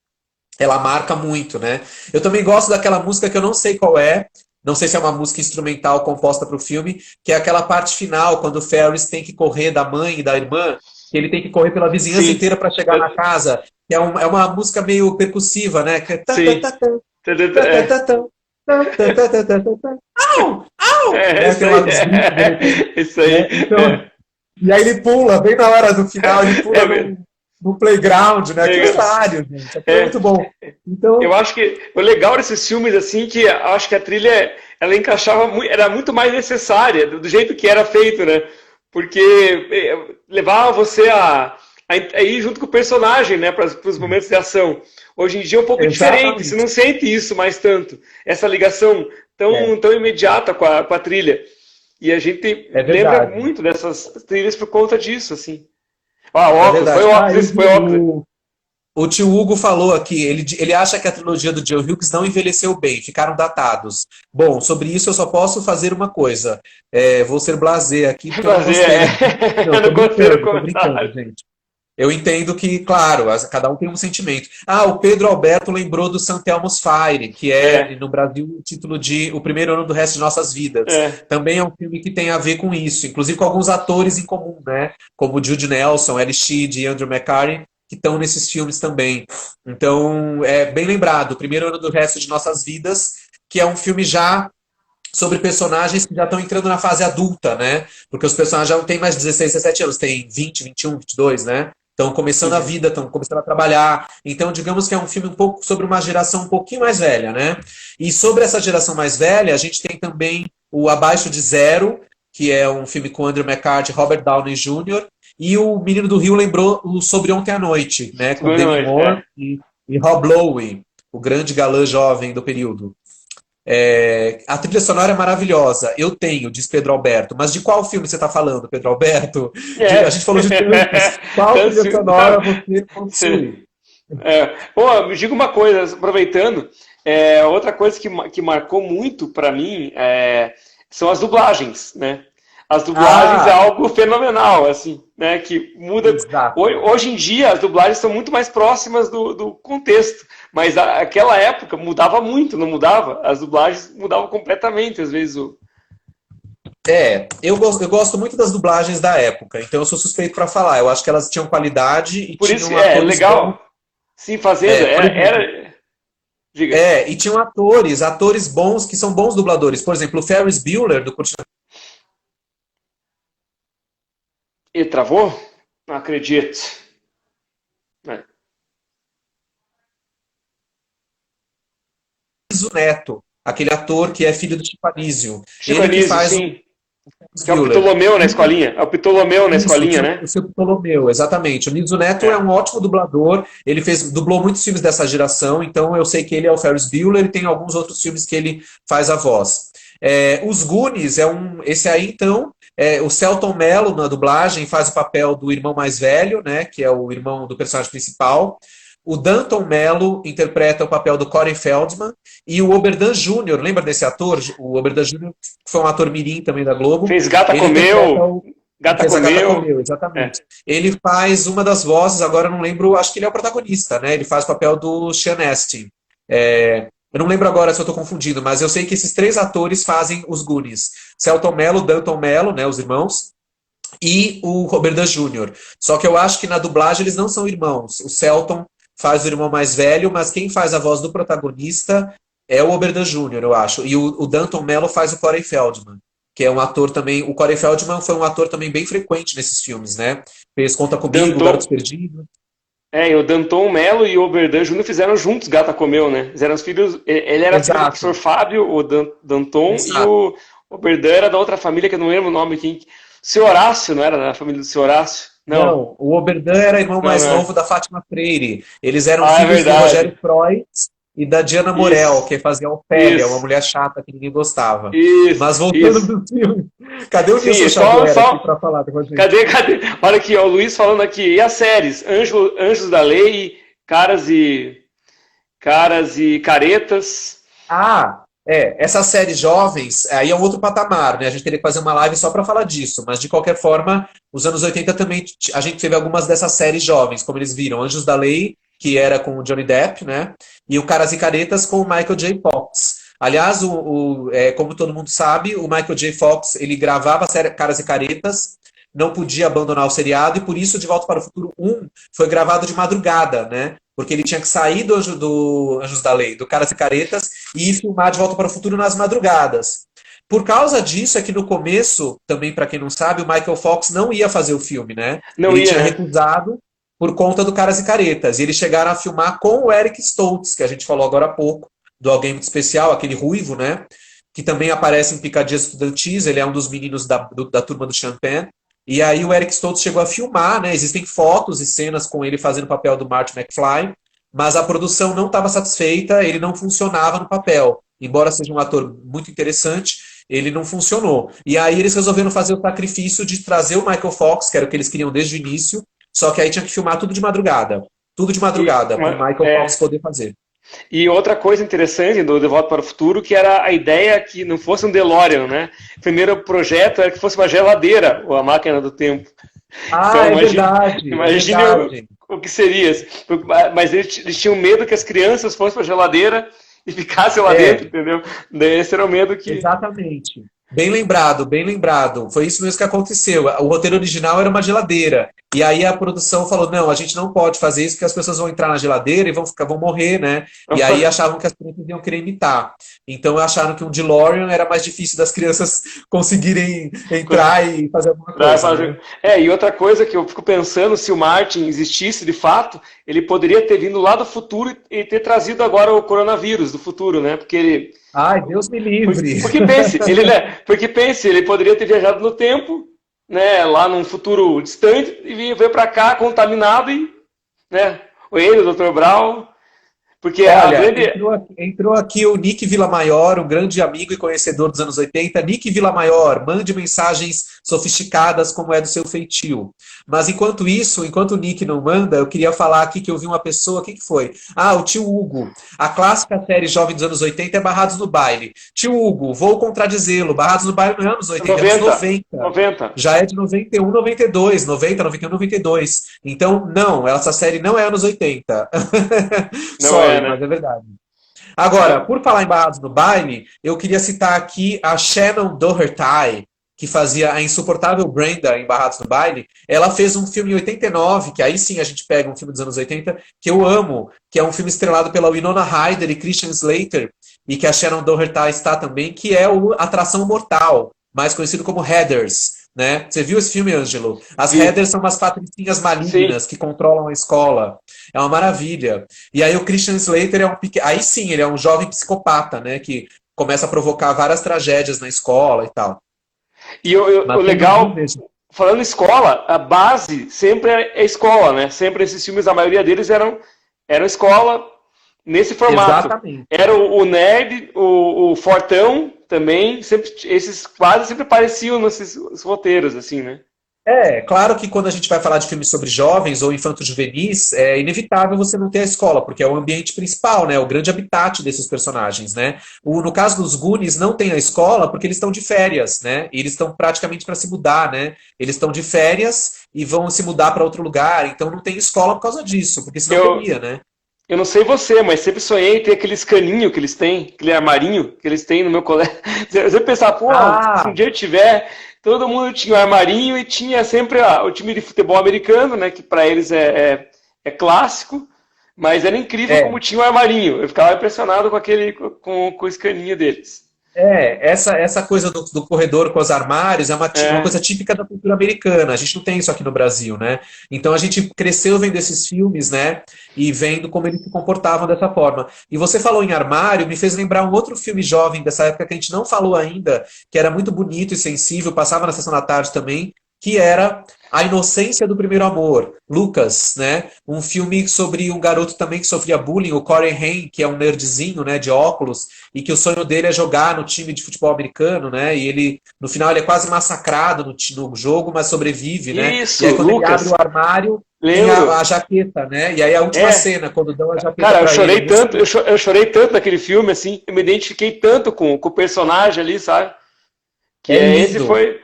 ela marca muito, né? Eu também gosto daquela música que eu não sei qual é, não sei se é uma música instrumental composta para o filme, que é aquela parte final, quando o Ferris tem que correr da mãe e da irmã, que ele tem que correr pela vizinhança Sim, inteira para chegar na casa. Que é uma música meio percussiva, né? Que é sim. É, au, au, é né? isso Tem aí. lá os gritos dele, Isso aí. né? Então, e aí ele pula, bem na hora do final, ele É, pula no playground, né? Aquilo é hilário, gente. Aquilo é é, muito bom. eu Então, acho que o legal desses filmes, assim, que eu acho que a trilha, ela encaixava muito, era muito mais necessária, do jeito que era feito, né? Porque levava você a ir junto com o personagem, né, para os momentos de ação. Hoje em dia é um pouco diferente, você exatamente. não sente isso mais tanto, essa ligação É, tão imediata com a trilha. E a gente é lembra verdade. muito dessas trilhas por conta disso, assim. Ah, É óculos, foi verdade. Ah, óculos, eu esse vi foi óculos. o tio Hugo falou aqui, ele acha que a trilogia do Joe Hughes não envelheceu bem, ficaram datados. Bom, sobre isso eu só posso fazer uma coisa. Vou ser blasé aqui porque eu não Fazer, gostei. Não, eu não gostei do tô brincando, comentário. gente. Eu entendo que, claro, cada um tem um sentimento. Ah, o Pedro Alberto lembrou do St. Elmo's Fire, que é, É, no Brasil, o título de O Primeiro Ano do Resto de Nossas Vidas. é. Também é um filme que tem a ver com isso, inclusive com alguns atores em comum, né? Como Jude Nelson, Ellie Sheed e Andrew McCarthy, que estão nesses filmes também. Então, é bem lembrado, O Primeiro Ano do Resto de Nossas Vidas, que é um filme já sobre personagens que já estão entrando na fase adulta, né? Porque os personagens já não têm mais 16, 17 anos, têm 20, 21, 22, né? Estão começando a Uhum. vida, estão começando a trabalhar. Então, digamos que é um filme um pouco sobre uma geração um pouquinho mais velha, né? E sobre essa geração mais velha, a gente tem também o Abaixo de Zero, que é um filme com Andrew McCarthy, Robert Downey Jr., e o Menino do Rio lembrou o Sobre Ontem à Noite, né? Com Boa Demi noite. Moore e Rob Lowe, o grande galã jovem do período. A trilha sonora é maravilhosa. Eu tenho, diz Pedro Alberto. Mas de qual filme você está falando, Pedro Alberto? A gente falou de tantos. Qual Tantos trilha filmes. sonora você possui? Pô, me diga uma coisa, aproveitando, outra coisa que marcou muito para mim são as dublagens, né? As dublagens é Ah, algo fenomenal, assim, né? Que muda. exato. Hoje em dia as dublagens são muito mais próximas do contexto, mas aquela época mudava muito, não mudava? As dublagens mudavam completamente, às vezes. Eu gosto muito das dublagens da época, então eu sou suspeito para falar. Eu acho que elas tinham qualidade e Por isso tinham é atores bons. legal, sim, fazendo. Por exemplo, Diga. e tinham atores bons que são bons dubladores. Por exemplo, o Ferris Bueller, do Curtindo E travou? Não acredito. É. Anísio Neto, aquele ator que é filho do Chico Anísio. Chico Ele que Anísio, faz o sim. Ferris Que é o Bueller. Ptolomeu na escolinha. É o Ptolomeu na Isso, escolinha, né? o seu Ptolomeu, exatamente. O Niso Neto é É. um ótimo dublador. Ele dublou muitos filmes dessa geração, então eu sei que ele é o Ferris Bueller e tem alguns outros filmes que ele faz a voz. Os Goonies esse aí então, o Selton Mello na dublagem faz o papel do irmão mais velho, né, que é o irmão do personagem principal. O Danton Mello interpreta o papel do Corey Feldman e o Oberdan Jr., lembra desse ator? O Oberdan Jr. foi um ator mirim também da Globo. Fez Gata Ele Comeu. Gata fez a Gata Comeu. Comeu, exatamente. Ele faz uma das vozes, agora eu não lembro, acho que ele é o protagonista, né? Ele faz o papel do Sean Astin. Eu não lembro agora se eu estou confundindo, mas eu sei que esses 3 atores fazem os Goonies. Selton Mello, Danton Mello, né, os irmãos, e o Oberdan Jr. Só que eu acho que na dublagem eles não são irmãos. O Selton faz o irmão mais velho, mas quem faz a voz do protagonista é o Oberdan Jr., eu acho. E o Danton Mello faz o Corey Feldman, que é um ator também. O Corey Feldman foi um ator também bem frequente nesses filmes, né? Fez Conta Comigo, Garotos Perdidos. E o Danton Mello e o Oberdan Júnior fizeram juntos Gata Comeu, né? Eles eram os filhos. Ele era filho do professor Fábio, o Danton, e o Oberdan era da outra família, que eu não lembro o nome. Seu Horácio, não era da família do seu Horácio? Não, o Oberdan era irmão mais novo da Fátima Freire. Eles eram filhos do verdade. Rogério Freud e da Diana Morel, que fazia Ofélia, uma mulher chata que ninguém gostava. Mas voltando pro filme, cadê o Nilson Xavier aqui pra falar? Cadê? Olha aqui, ó, o Luiz falando aqui. E as séries? Anjos da Lei, Caras e Caretas. Essas séries jovens, aí é um outro patamar, né? A gente teria que fazer uma live só para falar disso, mas de qualquer forma, os anos 80 também, a gente teve algumas dessas séries jovens, como eles viram, Anjos da Lei, que era com o Johnny Depp, né? E o Caras e Caretas com o Michael J. Fox. Aliás, como todo mundo sabe, o Michael J. Fox, ele gravava a série Caras e Caretas, não podia abandonar o seriado, e por isso De Volta para o Futuro 1 foi gravado de madrugada, né? Porque ele tinha que sair do Anjos da Lei, do Caras e Caretas, e filmar De Volta para o Futuro nas madrugadas. Por causa disso, é que no começo, também para quem não sabe, o Michael Fox não ia fazer o filme, né? Ele tinha recusado por conta do Caras e Caretas. E eles chegaram a filmar com o Eric Stoltz, que a gente falou agora há pouco, do Alguém Muito Especial, aquele ruivo, né? Que também aparece em Picadinhas Estudantis, ele é um dos meninos da turma do Champagne. E aí o Eric Stoltz chegou a filmar, né? Existem fotos e cenas com ele fazendo o papel do Marty McFly, mas a produção não estava satisfeita, ele não funcionava no papel. Embora seja um ator muito interessante, ele não funcionou. E aí eles resolveram fazer o sacrifício de trazer o Michael Fox, que era o que eles queriam desde o início, só que aí tinha que filmar tudo de madrugada. Tudo de madrugada, para o Michael Fox poder fazer. E outra coisa interessante do De Volta para o Futuro, que era a ideia que não fosse um DeLorean, né? O primeiro projeto era que fosse uma geladeira, ou a máquina do tempo. Então, verdade. Imagine o que seria. Mas eles tinham medo que as crianças fossem para a geladeira e ficassem lá dentro, entendeu? Esse era o medo que... Exatamente. Bem lembrado, bem lembrado. Foi isso mesmo que aconteceu. O roteiro original era uma geladeira. E aí a produção falou, não, a gente não pode fazer isso porque as pessoas vão entrar na geladeira e vão morrer, né? E aí achavam que as crianças iam querer imitar. Então acharam que um DeLorean era mais difícil das crianças conseguirem entrar e fazer alguma coisa. Né? E outra coisa que eu fico pensando, se o Martin existisse de fato, ele poderia ter vindo lá do futuro e ter trazido agora o coronavírus do futuro, né? Porque ele... Ai, Deus me livre! Porque pense, ele poderia ter viajado no tempo, né, lá num futuro distante, e veio para cá contaminado e, né, ele, o Dr. Brown, porque olha, entrou aqui o Nick Villamaior, um grande amigo e conhecedor dos anos 80. Nick Villamaior, mande mensagens sofisticadas como é do seu feitio. Mas enquanto isso, enquanto o Nick não manda, eu queria falar aqui que eu vi uma pessoa, quem que foi? O tio Hugo. A clássica série jovem dos anos 80 é Barrados no Baile. Tio Hugo, vou contradizê-lo, Barrados no Baile não é anos 80, é anos 90. Já é de 91, 92, 90, 91, 92. Então, não, essa série não é anos 80. Mas é verdade. Agora, por falar em Barrados no Baile, eu queria citar aqui a Shannon Doherty, que fazia a insuportável Brenda em Barrados no Baile. Ela fez um filme em 89, que aí sim a gente pega um filme dos anos 80, que eu amo, que é um filme estrelado pela Winona Ryder e Christian Slater, e que a Shannon Doherty está também, que é o Atração Mortal, mais conhecido como Heathers. Né? Você viu esse filme, Ângelo? As Heathers são umas patricinhas malignas que controlam a escola. É uma maravilha. E aí o Christian Slater aí sim, ele é um jovem psicopata, né? Que começa a provocar várias tragédias na escola e tal. E o legal, falando em escola, a base sempre é escola, né? Sempre esses filmes, a maioria deles eram escola nesse formato. Exatamente. Era o nerd, o fortão, também, sempre, esses quase sempre apareciam nesses roteiros, assim, né? É, claro que quando a gente vai falar de filmes sobre jovens ou infantos juvenis, é inevitável você não ter a escola, porque é o ambiente principal, né? O grande habitat desses personagens, né? No caso dos Goonies, não tem a escola porque eles estão de férias, né? E eles estão praticamente para se mudar, né? Eles estão de férias e vão se mudar para outro lugar, então não tem escola por causa disso, porque senão Eu, teria, né? eu não sei você, mas sempre sonhei em ter aqueles caninhos que eles têm, aquele armarinho que eles têm no meu colégio. Eu sempre pensava, pô, se um Ah, dia eu tiver, todo mundo tinha um armarinho e tinha sempre o time de futebol americano, né, que para eles é clássico, mas era incrível é. como tinha um armarinho. Eu ficava impressionado com aquele, com esse caninho deles. Essa coisa do corredor com os armários é uma É, coisa típica da cultura americana. A gente não tem isso aqui no Brasil, né? Então a gente cresceu vendo esses filmes, né? E vendo como eles se comportavam dessa forma. E você falou em armário, me fez lembrar um outro filme jovem dessa época que a gente não falou ainda, que era muito bonito e sensível, passava na sessão da tarde também, que era A Inocência do Primeiro Amor, Lucas, né? Um filme sobre um garoto também que sofria bullying, o Corey Haim, que é um nerdzinho, né, de óculos, e que o sonho dele é jogar no time de futebol americano, né? E ele, no final, ele é quase massacrado no jogo, mas sobrevive, né? E isso, aí, quando ele abre o Lucas, armário, tem a lembro. jaqueta, né? E aí, a última É, cena, quando dão a jaqueta cara, eu pra ele, chorei é tanto, emocionante. eu chorei tanto naquele filme, assim, eu me identifiquei tanto com o personagem ali, sabe? Que É esse lindo. foi.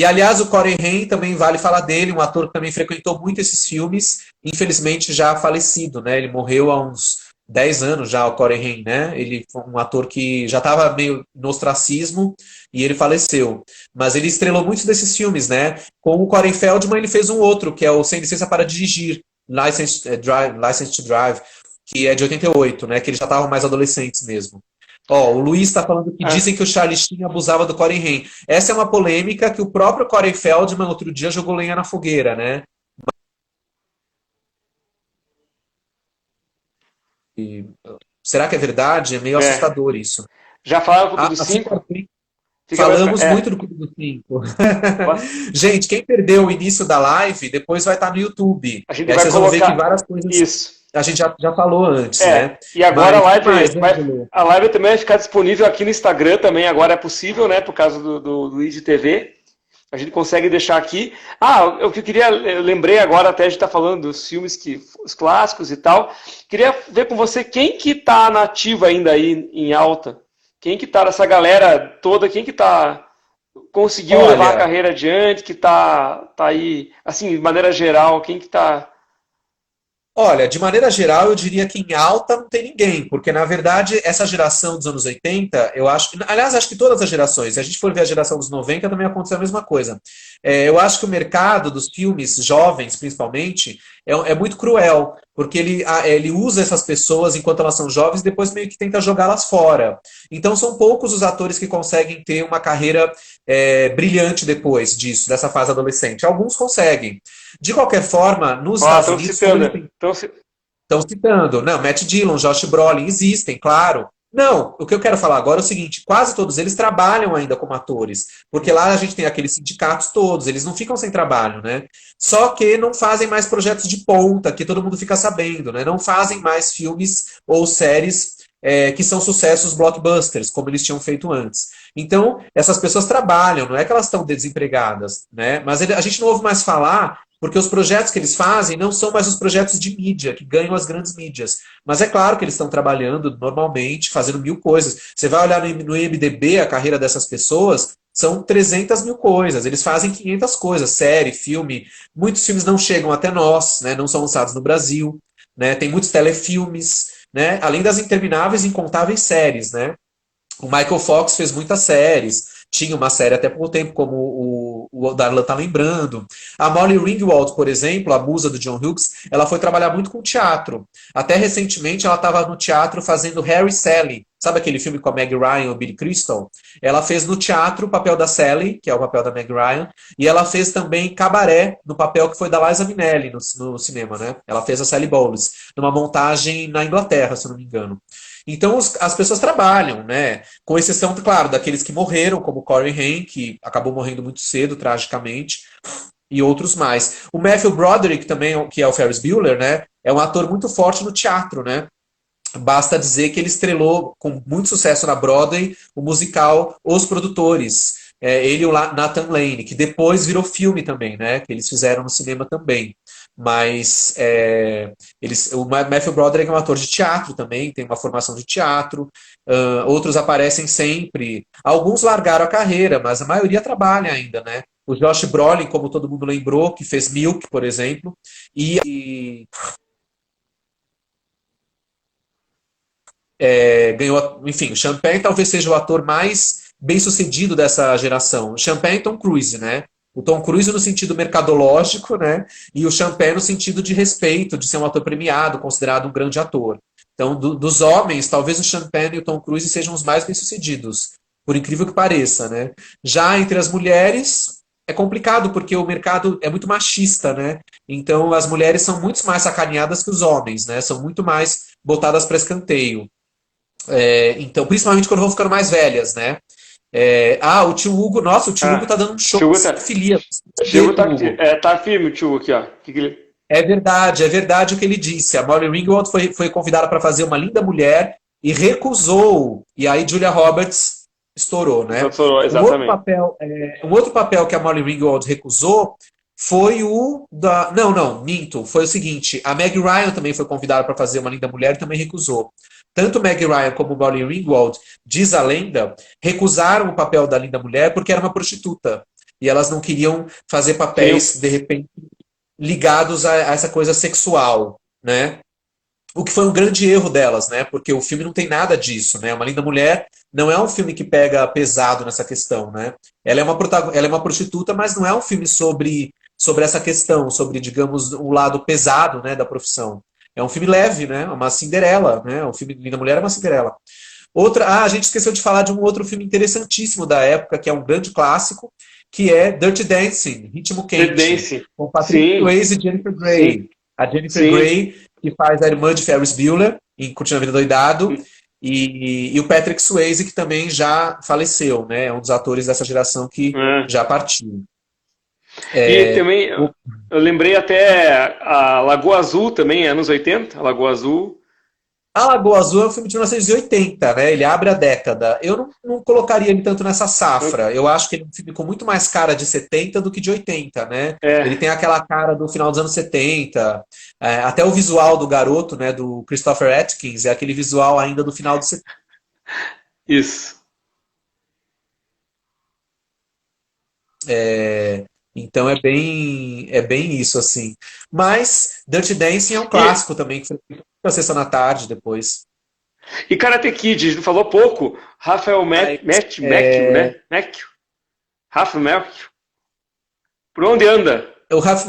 Aliás, o Corey Haim também vale falar dele, um ator que também frequentou muito esses filmes, infelizmente já falecido, né? Ele morreu há uns 10 anos já, o Corey Haim, né? Ele foi um ator que já estava meio no ostracismo e ele faleceu. Mas ele estrelou muitos desses filmes, né? Com o Corey Feldman, ele fez um outro, que é o Sem Licença para Dirigir, License to Drive, que é de 88, né? Que eles já estavam mais adolescentes mesmo. Ó, o Luiz está falando que Ah, dizem que o Charlie Sheen abusava do Corey Haim. Essa é uma polêmica que o próprio Corey Feldman outro dia jogou lenha na fogueira, né? E, será que é verdade? É meio é. assustador isso. Já falaram do Clube dos Assim, Cinco? Fica mais pra... falamos muito do Clube dos Cinco. Gente, quem perdeu o início da live, depois vai estar no YouTube. A E gente aí vai vocês vão ver que colocar várias coisas isso. a gente já falou antes, né? E agora Mas o que mais, Ângelo? a live também vai ficar disponível aqui no Instagram também, agora é possível, né? Por causa do IGTV. A gente consegue deixar aqui. Ah, o que eu queria, eu lembrei agora, até a gente tá falando dos filmes os clássicos e tal. Queria ver com você quem que tá nativa ainda aí em alta. Quem que tá nessa galera toda, quem que tá conseguiu levar a Olha, carreira adiante, que tá aí, assim, de maneira geral, quem que tá. Olha, de maneira geral, eu diria que em alta não tem ninguém, porque na verdade essa geração dos anos 80, eu acho, aliás, acho que todas as gerações, se a gente for ver a geração dos 90, também aconteceu a mesma coisa. Eu acho que o mercado dos filmes jovens, principalmente, é muito cruel, porque ele usa essas pessoas enquanto elas são jovens e depois meio que tenta jogá-las fora. Então são poucos os atores que conseguem ter uma carreira brilhante depois disso, dessa fase adolescente. Alguns conseguem. De qualquer forma, nos Ó, Estados estão Unidos, como citando. eles têm. Tão, Estão citando, não, Matt Dillon, Josh Brolin, existem, claro. Não, o que eu quero falar agora é o seguinte: quase todos eles trabalham ainda como atores, porque lá a gente tem aqueles sindicatos todos, eles não ficam sem trabalho, né? Só que não fazem mais projetos de ponta, que todo mundo fica sabendo, né? Não fazem mais filmes ou séries que são sucessos blockbusters, como eles tinham feito antes. Então, essas pessoas trabalham, não é que elas estão desempregadas, né? Mas a gente não ouve mais falar porque os projetos que eles fazem não são mais os projetos de mídia, que ganham as grandes mídias. Mas é claro que eles estão trabalhando normalmente, fazendo mil coisas. Você vai olhar no IMDb a carreira dessas pessoas, são 300 mil coisas. Eles fazem 500 coisas, série, filme. Muitos filmes não chegam até nós, né? Não são lançados no Brasil. Né? Tem muitos telefilmes, né? Além das intermináveis e incontáveis séries. Né? O Michael Fox fez muitas séries. Tinha uma série até pouco tempo, como o Darlan tá lembrando. A Molly Ringwald, por exemplo, a musa do John Hughes, ela foi trabalhar muito com teatro. Até recentemente ela estava no teatro fazendo Harry e Sally. Sabe aquele filme com a Meg Ryan e o Billy Crystal? Ela fez no teatro o papel da Sally, que é o papel da Meg Ryan, e ela fez também Cabaré, no papel que foi da Liza Minnelli no cinema, né? Ela fez a Sally Bowles, numa montagem na Inglaterra, se eu não me engano. Então as pessoas trabalham, né? Com exceção, claro, daqueles que morreram, como Corey Haim, que acabou morrendo muito cedo, tragicamente, e outros mais. O Matthew Broderick também, que é o Ferris Bueller, né? É um ator muito forte no teatro, né? Basta dizer que ele estrelou com muito sucesso na Broadway o musical Os Produtores. Ele e o Nathan Lane, que depois virou filme também, né? Que eles fizeram no cinema também. Mas o Matthew Broderick é um ator de teatro também, tem uma formação de teatro. Outros aparecem sempre. Alguns largaram a carreira, mas a maioria trabalha ainda, né? O Josh Brolin, como todo mundo lembrou, que fez Milk, por exemplo, e ganhou, enfim, o Champagne talvez seja o ator mais bem-sucedido dessa geração. O Champagne e Tom Cruise, né? O Tom Cruise no sentido mercadológico, né? E o Champagne no sentido de respeito, de ser um ator premiado, considerado um grande ator. Então, dos homens, talvez o Champagne e o Tom Cruise sejam os mais bem-sucedidos, por incrível que pareça, né? Já entre as mulheres, é complicado, porque o mercado é muito machista, né? Então, as mulheres são muito mais sacaneadas que os homens, né? São muito mais botadas para escanteio. Então, principalmente quando vão ficando mais velhas, né? O tio Hugo, nossa, o tio Hugo tá dando um show de cinefilia. Tio Hugo tá firme, o tio Hugo aqui, ó. É verdade o que ele disse. A Molly Ringwald foi convidada para fazer Uma Linda Mulher e recusou. E aí Julia Roberts estourou, né? Estourou, exatamente. Um outro papel que a Molly Ringwald recusou foi o da... Não, minto. Foi o seguinte, a Meg Ryan também foi convidada para fazer Uma Linda Mulher e também recusou. Tanto Meg Ryan como Molly Ringwald, diz a lenda, recusaram o papel da Linda Mulher porque era uma prostituta. E elas não queriam fazer papéis, de repente, ligados a essa coisa sexual, né? O que foi um grande erro delas, né? Porque o filme não tem nada disso, né? Uma Linda Mulher não é um filme que pega pesado nessa questão, né? Ela é uma prostituta, mas não é um filme sobre essa questão, sobre, digamos, o lado pesado, né, da profissão. É um filme leve, né? Uma Cinderela, né? O filme Linda Mulher é uma Cinderela. A gente esqueceu de falar de um outro filme interessantíssimo da época, que é um grande clássico, que é Dirty Dancing, Ritmo Quente, com Patrick Swayze e Jennifer Grey. Sim. A Jennifer Grey, que faz a irmã de Ferris Bueller, em Curtindo a Vida Doidado, e o Patrick Swayze, que também já faleceu, né? É um dos atores dessa geração que já partiu. E também, eu lembrei até a Lagoa Azul também, anos 80, a Lagoa Azul. A Lagoa Azul é um filme de 1980, né? Ele abre a década. Eu não colocaria ele tanto nessa safra. Eu acho que ele é um filme com muito mais cara de 70 do que de 80, né? Ele tem aquela cara do final dos anos 70. Até o visual do garoto, né? Do Christopher Atkins, é aquele visual ainda do final dos 70. Isso. Então é bem isso, assim. Mas Dirty Dancing é um clássico também, que foi na sessão da tarde depois. E Karate Kid, a gente falou pouco. Rafael Macchio, né? Macchio. Rafael Macchio. Por onde anda? O Ralph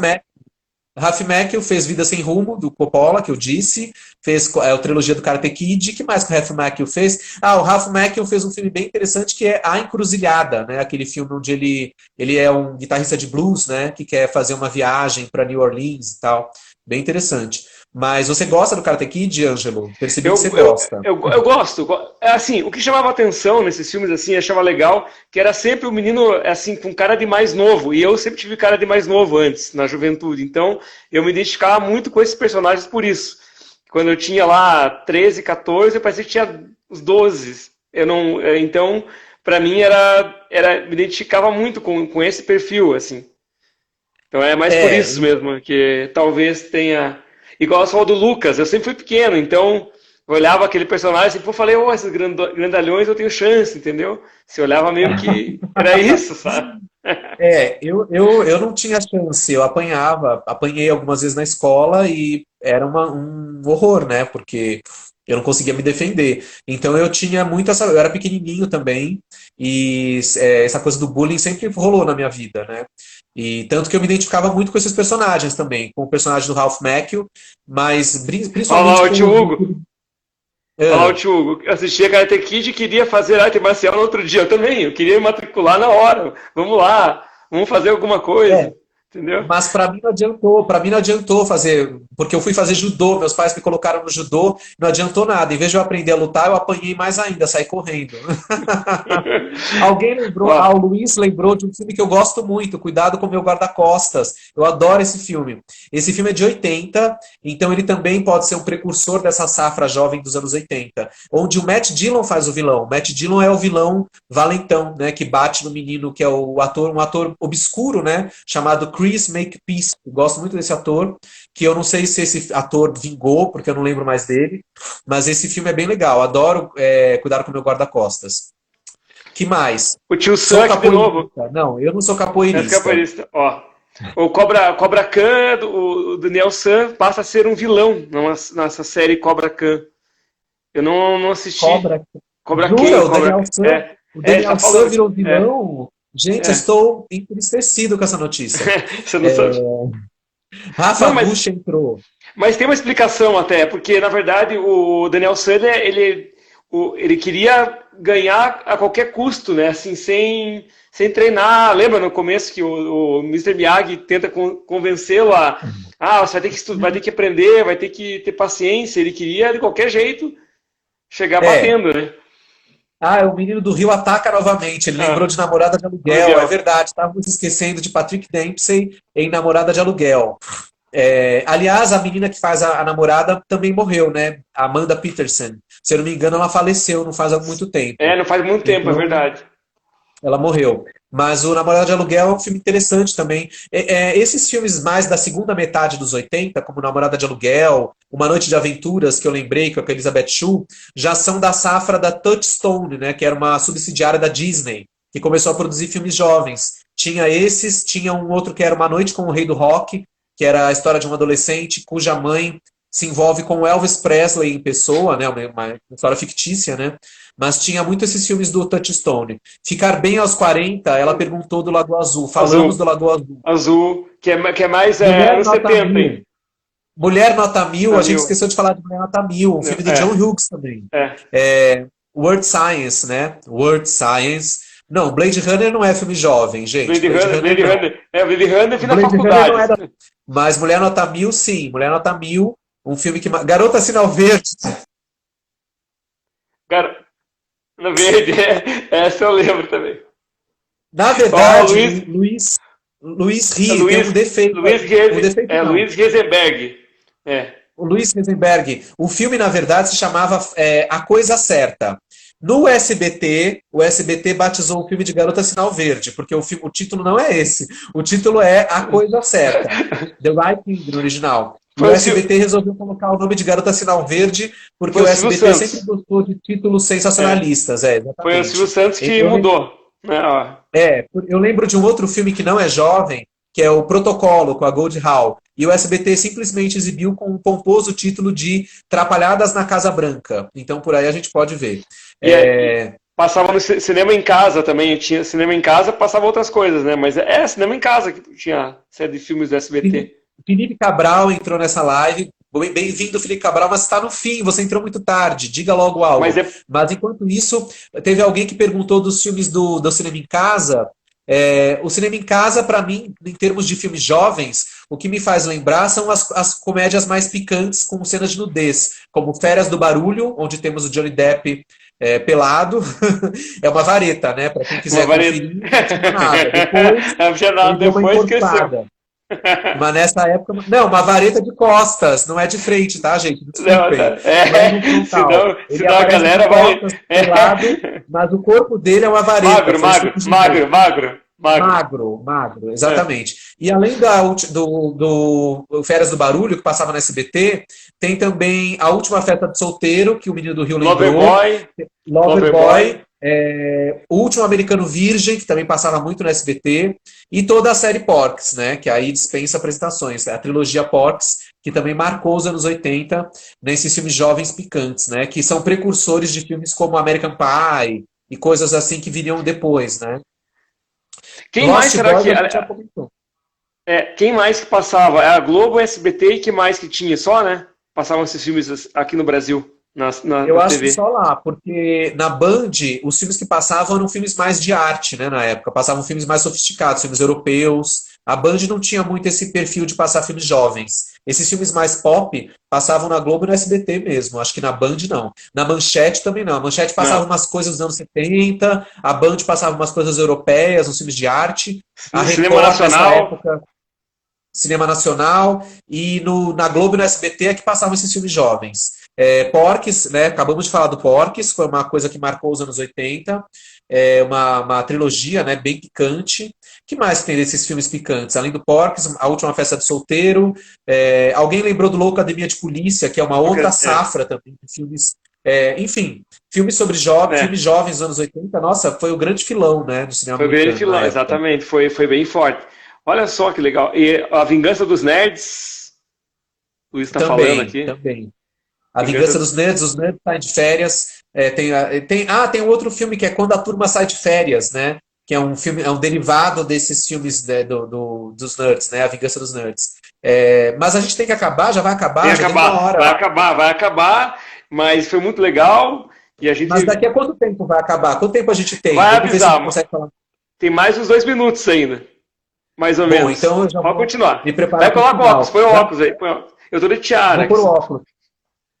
Macchio fez Vida Sem Rumo, do Coppola, que eu disse. Fez a trilogia do Karate Kid. O que mais que o Ralph Macchio fez? O Ralph Macchio fez um filme bem interessante que é A Encruzilhada, né? Aquele filme onde ele é um guitarrista de blues, né? Que quer fazer uma viagem para New Orleans e tal. Bem interessante. Mas você gosta do Karate Kid, Ângelo? Percebi que você gosta. Eu gosto. Assim, o que chamava atenção nesses filmes, assim, achava legal, que era sempre o menino, assim, com cara de mais novo. E eu sempre tive cara de mais novo antes, na juventude. Então, eu me identificava muito com esses personagens por isso. Quando eu tinha lá 13, 14, eu parecia que tinha uns 12. Então, para mim, me identificava muito com esse perfil, assim. Então, é mais por isso mesmo, que talvez tenha... Igual só o do Lucas, eu sempre fui pequeno, então eu olhava aquele personagem e falei, esses grandalhões eu tenho chance, entendeu? Se olhava meio que era isso, sabe? Eu não tinha chance, eu apanhei algumas vezes na escola e era um horror, né? Porque eu não conseguia me defender. Então eu tinha muito eu era pequenininho também, e essa coisa do bullying sempre rolou na minha vida, né? E tanto que eu me identificava muito com esses personagens também, com o personagem do Ralph Macchio, mas principalmente Olha lá o tio Hugo. Olha lá o tio Hugo. Eu assistia Karate Kid e queria fazer arte marcial no outro dia. Eu também, eu queria me matricular na hora. Vamos lá, vamos fazer alguma coisa. Entendeu? Mas para mim não adiantou fazer, porque eu fui fazer judô, meus pais me colocaram no judô, não adiantou nada. Em vez de eu aprender a lutar, eu apanhei mais ainda, saí correndo. Alguém lembrou, Ó, o Luiz lembrou de um filme que eu gosto muito, Cuidado com o Meu Guarda-Costas. Eu adoro esse filme. Esse filme é de 80, então ele também pode ser um precursor dessa safra jovem dos anos 80, onde o Matt Dillon faz o vilão. O Matt Dillon é o vilão valentão, né, que bate no menino que é um ator obscuro, né, chamado Chris Makepeace. Eu gosto muito desse ator, que eu não sei se esse ator vingou, porque eu não lembro mais dele, mas esse filme é bem legal. Adoro Cuidado com o Meu Guarda-Costas. Que mais? o tio Sou Sam aqui de novo. capoeirista? Não, eu não sou É capoeirista. capoeirista. Ó, o Cobra Khan, o Daniel San, passa a ser um vilão nessa série Cobra Khan. Eu não assisti. Cobra. Cobra Kai, Jura, o Cobra Daniel Kai. San, o Ele tá Daniel San falando. virou É, vilão? Gente, eu é. estou entristecido com essa notícia. Você não sabe. Rafa Não, Bush entrou. mas tem uma explicação até, porque na verdade o Daniel San, ele queria ganhar a qualquer custo, né? Assim, sem treinar. Lembra no começo que o Mr. Miyagi tenta convencê-lo você vai ter que estudar, vai ter que aprender, vai ter que ter paciência. Ele queria de qualquer jeito chegar É. batendo, né? O menino do Rio ataca novamente. Ele lembrou Ah, de Namorada de Aluguel. É aluguel. verdade. Estávamos esquecendo de Patrick Dempsey em Namorada de Aluguel. Aliás, a menina que faz a namorada também morreu, né? A Amanda Peterson. Se eu não me engano, ela faleceu não faz muito tempo. Não faz muito tempo, é Então, verdade. ela morreu. Mas o Namorada de Aluguel é um filme interessante também. Esses filmes mais da segunda metade dos 80, como Namorada de Aluguel, Uma Noite de Aventuras, que eu lembrei, que é com a Elizabeth Shue, já são da safra da Touchstone, né, que era uma subsidiária da Disney, que começou a produzir filmes jovens. Tinha esses, tinha um outro que era Uma Noite com o Rei do Rock, que era a história de um adolescente cuja mãe se envolve com o Elvis Presley em pessoa, né, uma história fictícia, né? Mas tinha muito esses filmes do Touchstone. Ficar bem aos 40, ela perguntou do Lagoa Azul. Falamos Azul. do Lagoa Azul. Azul, que é mais Mulher anos Nota 70, Mil. hein? Mulher Nota Mil, Na a gente mil. esqueceu de falar de Mulher Nota Mil, um filme do John É, Hughes também. é. Word Science, né? Word Science. Não, Blade Runner não é filme jovem, gente. Blade Não. Runner. Blade Runner eu fiz na Blade Runner não faculdade. era. Mas Mulher Nota Mil, sim. Mulher Nota Mil, um filme que. Garota Sinal Verde. Cara, na verde, essa eu lembro também. Na Ó, verdade, Luiz Ri tem um defeito. Um defeito não. Luiz Heisenberg. É. O Luiz Heisenberg. O filme, na verdade, se chamava A Coisa Certa. No SBT, o SBT batizou o filme de Garota Sinal Verde, porque o título não é esse. O título é A Coisa Certa. The Right Thing, no original. E o SBT resolveu colocar o nome de Garota Sinal Verde, porque o SBT sempre gostou de títulos sensacionalistas. Exatamente. Foi o Silvio Santos que mudou. Eu lembro de um outro filme que não é jovem, que é o Protocolo, com a Gold Hawn. E o SBT simplesmente exibiu com o pomposo título de Trapalhadas na Casa Branca. Então, por aí a gente pode ver. Passava no cinema em casa também. Tinha cinema em casa, passava outras coisas, né? Mas cinema em casa que tinha série de filmes do SBT. Felipe Cabral entrou nessa live. Bem-vindo, Felipe Cabral, mas está no fim, você entrou muito tarde, diga logo algo. Mas enquanto isso, teve alguém que perguntou dos filmes do cinema em casa. O cinema em casa, para mim, em termos de filmes jovens, o que me faz lembrar são as comédias mais picantes com cenas de nudez, como Férias do Barulho, onde temos o Johnny Depp pelado. É uma vareta, né? Para quem quiser conferir, não tinha nada. Depois cresceu. Mas nessa época. Não, uma vareta de costas, não é de frente, tá, gente? Desculpem. Senão a galera vai. Pelado, mas o corpo dele é uma vareta. Magro, exatamente. E além do Férias do Barulho, que passava na SBT, tem também A Última Festa de Solteiro, que o menino do Rio lembrou. Loverboy. O Último Americano Virgem, que também passava muito no SBT, e toda a série Porcs, né, que aí dispensa apresentações. A trilogia Porcs, que também marcou os anos 80 nesses filmes jovens picantes, né, que são precursores de filmes como American Pie e coisas assim que viriam depois, né. Quem mais será que... Quem mais que passava? A Globo, SBT e que mais que tinha? Só, né? Passavam esses filmes aqui no Brasil. Eu acho TV. que só lá, porque na Band, os filmes que passavam eram filmes mais de arte, né, na época. Passavam filmes mais sofisticados, filmes europeus, A Band não tinha muito esse perfil de passar filmes jovens. Esses filmes mais pop passavam na Globo e no SBT mesmo. Acho que na Band não. Na Manchete também não. A Manchete passava Não. umas coisas dos anos 70, a Band passava umas coisas europeias, uns filmes de arte. A No cinema Record, nessa nacional, época, cinema nacional, e na Globo e no SBT é que passavam esses filmes jovens. Porques, né? Acabamos de falar do Porques, foi uma coisa que marcou os anos 80, uma trilogia, né, bem picante. Que mais tem desses filmes picantes? Além do Porques, A Última Festa de Solteiro, alguém lembrou do Loucademia de Polícia, que é uma outra safra também de filmes. Enfim, filmes sobre filmes jovens dos anos 80, nossa, foi o grande filão, né, do cinema foi o grande americano na filão, época. exatamente, foi bem forte. Olha só que legal. E A Vingança dos Nerds, o Luiz está falando aqui. Também. A Vingança dos Nerds, os Nerds saem de férias. Tem um outro filme que é Quando a Turma Sai de Férias, né? Que é um filme, é um derivado desses filmes, né, dos Nerds, né? A Vingança dos Nerds. Mas a gente tem que acabar, já vai acabar, já deu uma hora. Vai acabar, mas foi muito legal. E a gente... Mas daqui a quanto tempo vai acabar? Quanto tempo a gente tem? Vai Vamos ver se a avisar, gente consegue falar. tem mais uns 2 minutos ainda. Mais ou Bom, menos. então eu já Pode continuar. me preparar Vai pro colocar final. óculos, põe o óculos aí. Põe óculos. Eu tô de tiara. Vou pôr o óculos.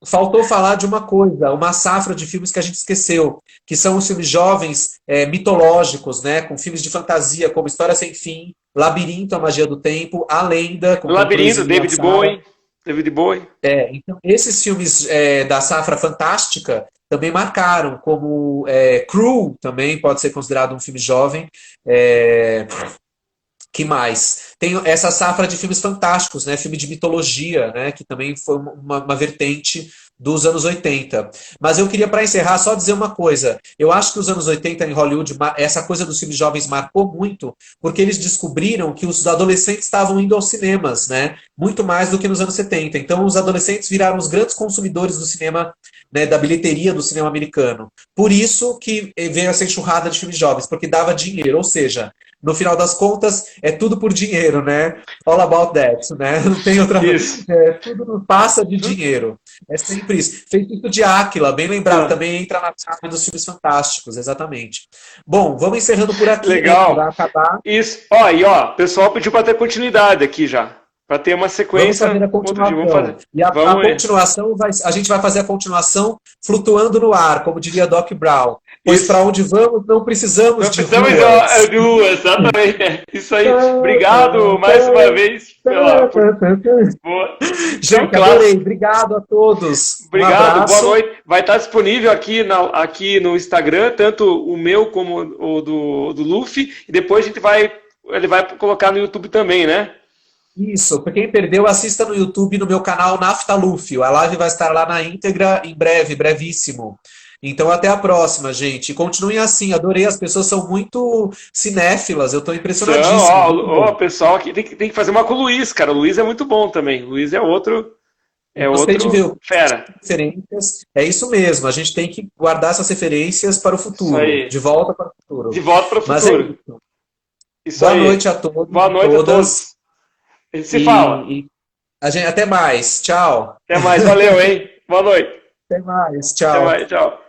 Faltou falar de uma coisa, uma safra de filmes que a gente esqueceu, que são os filmes jovens mitológicos, né, com filmes de fantasia, como História Sem Fim, Labirinto, A Magia do Tempo, A Lenda, com Labirinto, David Bowie. Então, esses filmes da safra fantástica também marcaram, como Crew, também pode ser considerado um filme jovem. Que mais? Tem essa safra de filmes fantásticos, né? Filme de mitologia, né? Que também foi uma vertente dos anos 80. Mas eu queria, para encerrar, só dizer uma coisa. Eu acho que os anos 80 em Hollywood, essa coisa dos filmes jovens marcou muito, porque eles descobriram que os adolescentes estavam indo aos cinemas, né? Muito mais do que nos anos 70. Então, os adolescentes viraram os grandes consumidores do cinema, né? Da bilheteria do cinema americano. Por isso que veio essa enxurrada de filmes jovens, porque dava dinheiro. Ou seja, no final das contas, é tudo por dinheiro, né? All about that, né? Não tem outra... tudo passa de dinheiro. É sempre isso. Feitiço de Áquila, bem lembrado, também entra na chave dos filmes fantásticos, exatamente. Bom, vamos encerrando por aqui. Legal. Né, vai acabar. Isso. O pessoal pediu para ter continuidade aqui já. Para ter uma sequência. Vamos fazer a continuação. E a continuação, a gente vai fazer a continuação flutuando no ar, como diria Doc Brown. Pois para onde vamos, não precisamos de ruas. Exatamente. Isso aí. Obrigado mais uma vez pela... Gente, adorei. Obrigado a todos. Obrigado, boa noite. Vai estar disponível aqui no Instagram, tanto o meu como o do Luffy, e depois ele vai colocar no YouTube também, né? Isso, para quem perdeu, assista no YouTube, no meu canal Nafta Luffy. A live vai estar lá na íntegra em breve, brevíssimo. Então até a próxima, gente. Continuem assim, adorei, as pessoas são muito cinéfilas, eu estou impressionadíssimo. Pessoal aqui tem que fazer uma com o Luiz, cara. O Luiz é muito bom também. O Luiz é outro. Gostei de ver fera. Referências. É isso mesmo, a gente tem que guardar essas referências para o futuro. De volta para o futuro. De volta para o futuro. Mas isso. Boa noite a todos. Boa noite a todos. A gente se fala. Até mais. Tchau. Até mais. Valeu, hein? Boa noite. Até mais. Tchau. Até mais. Tchau.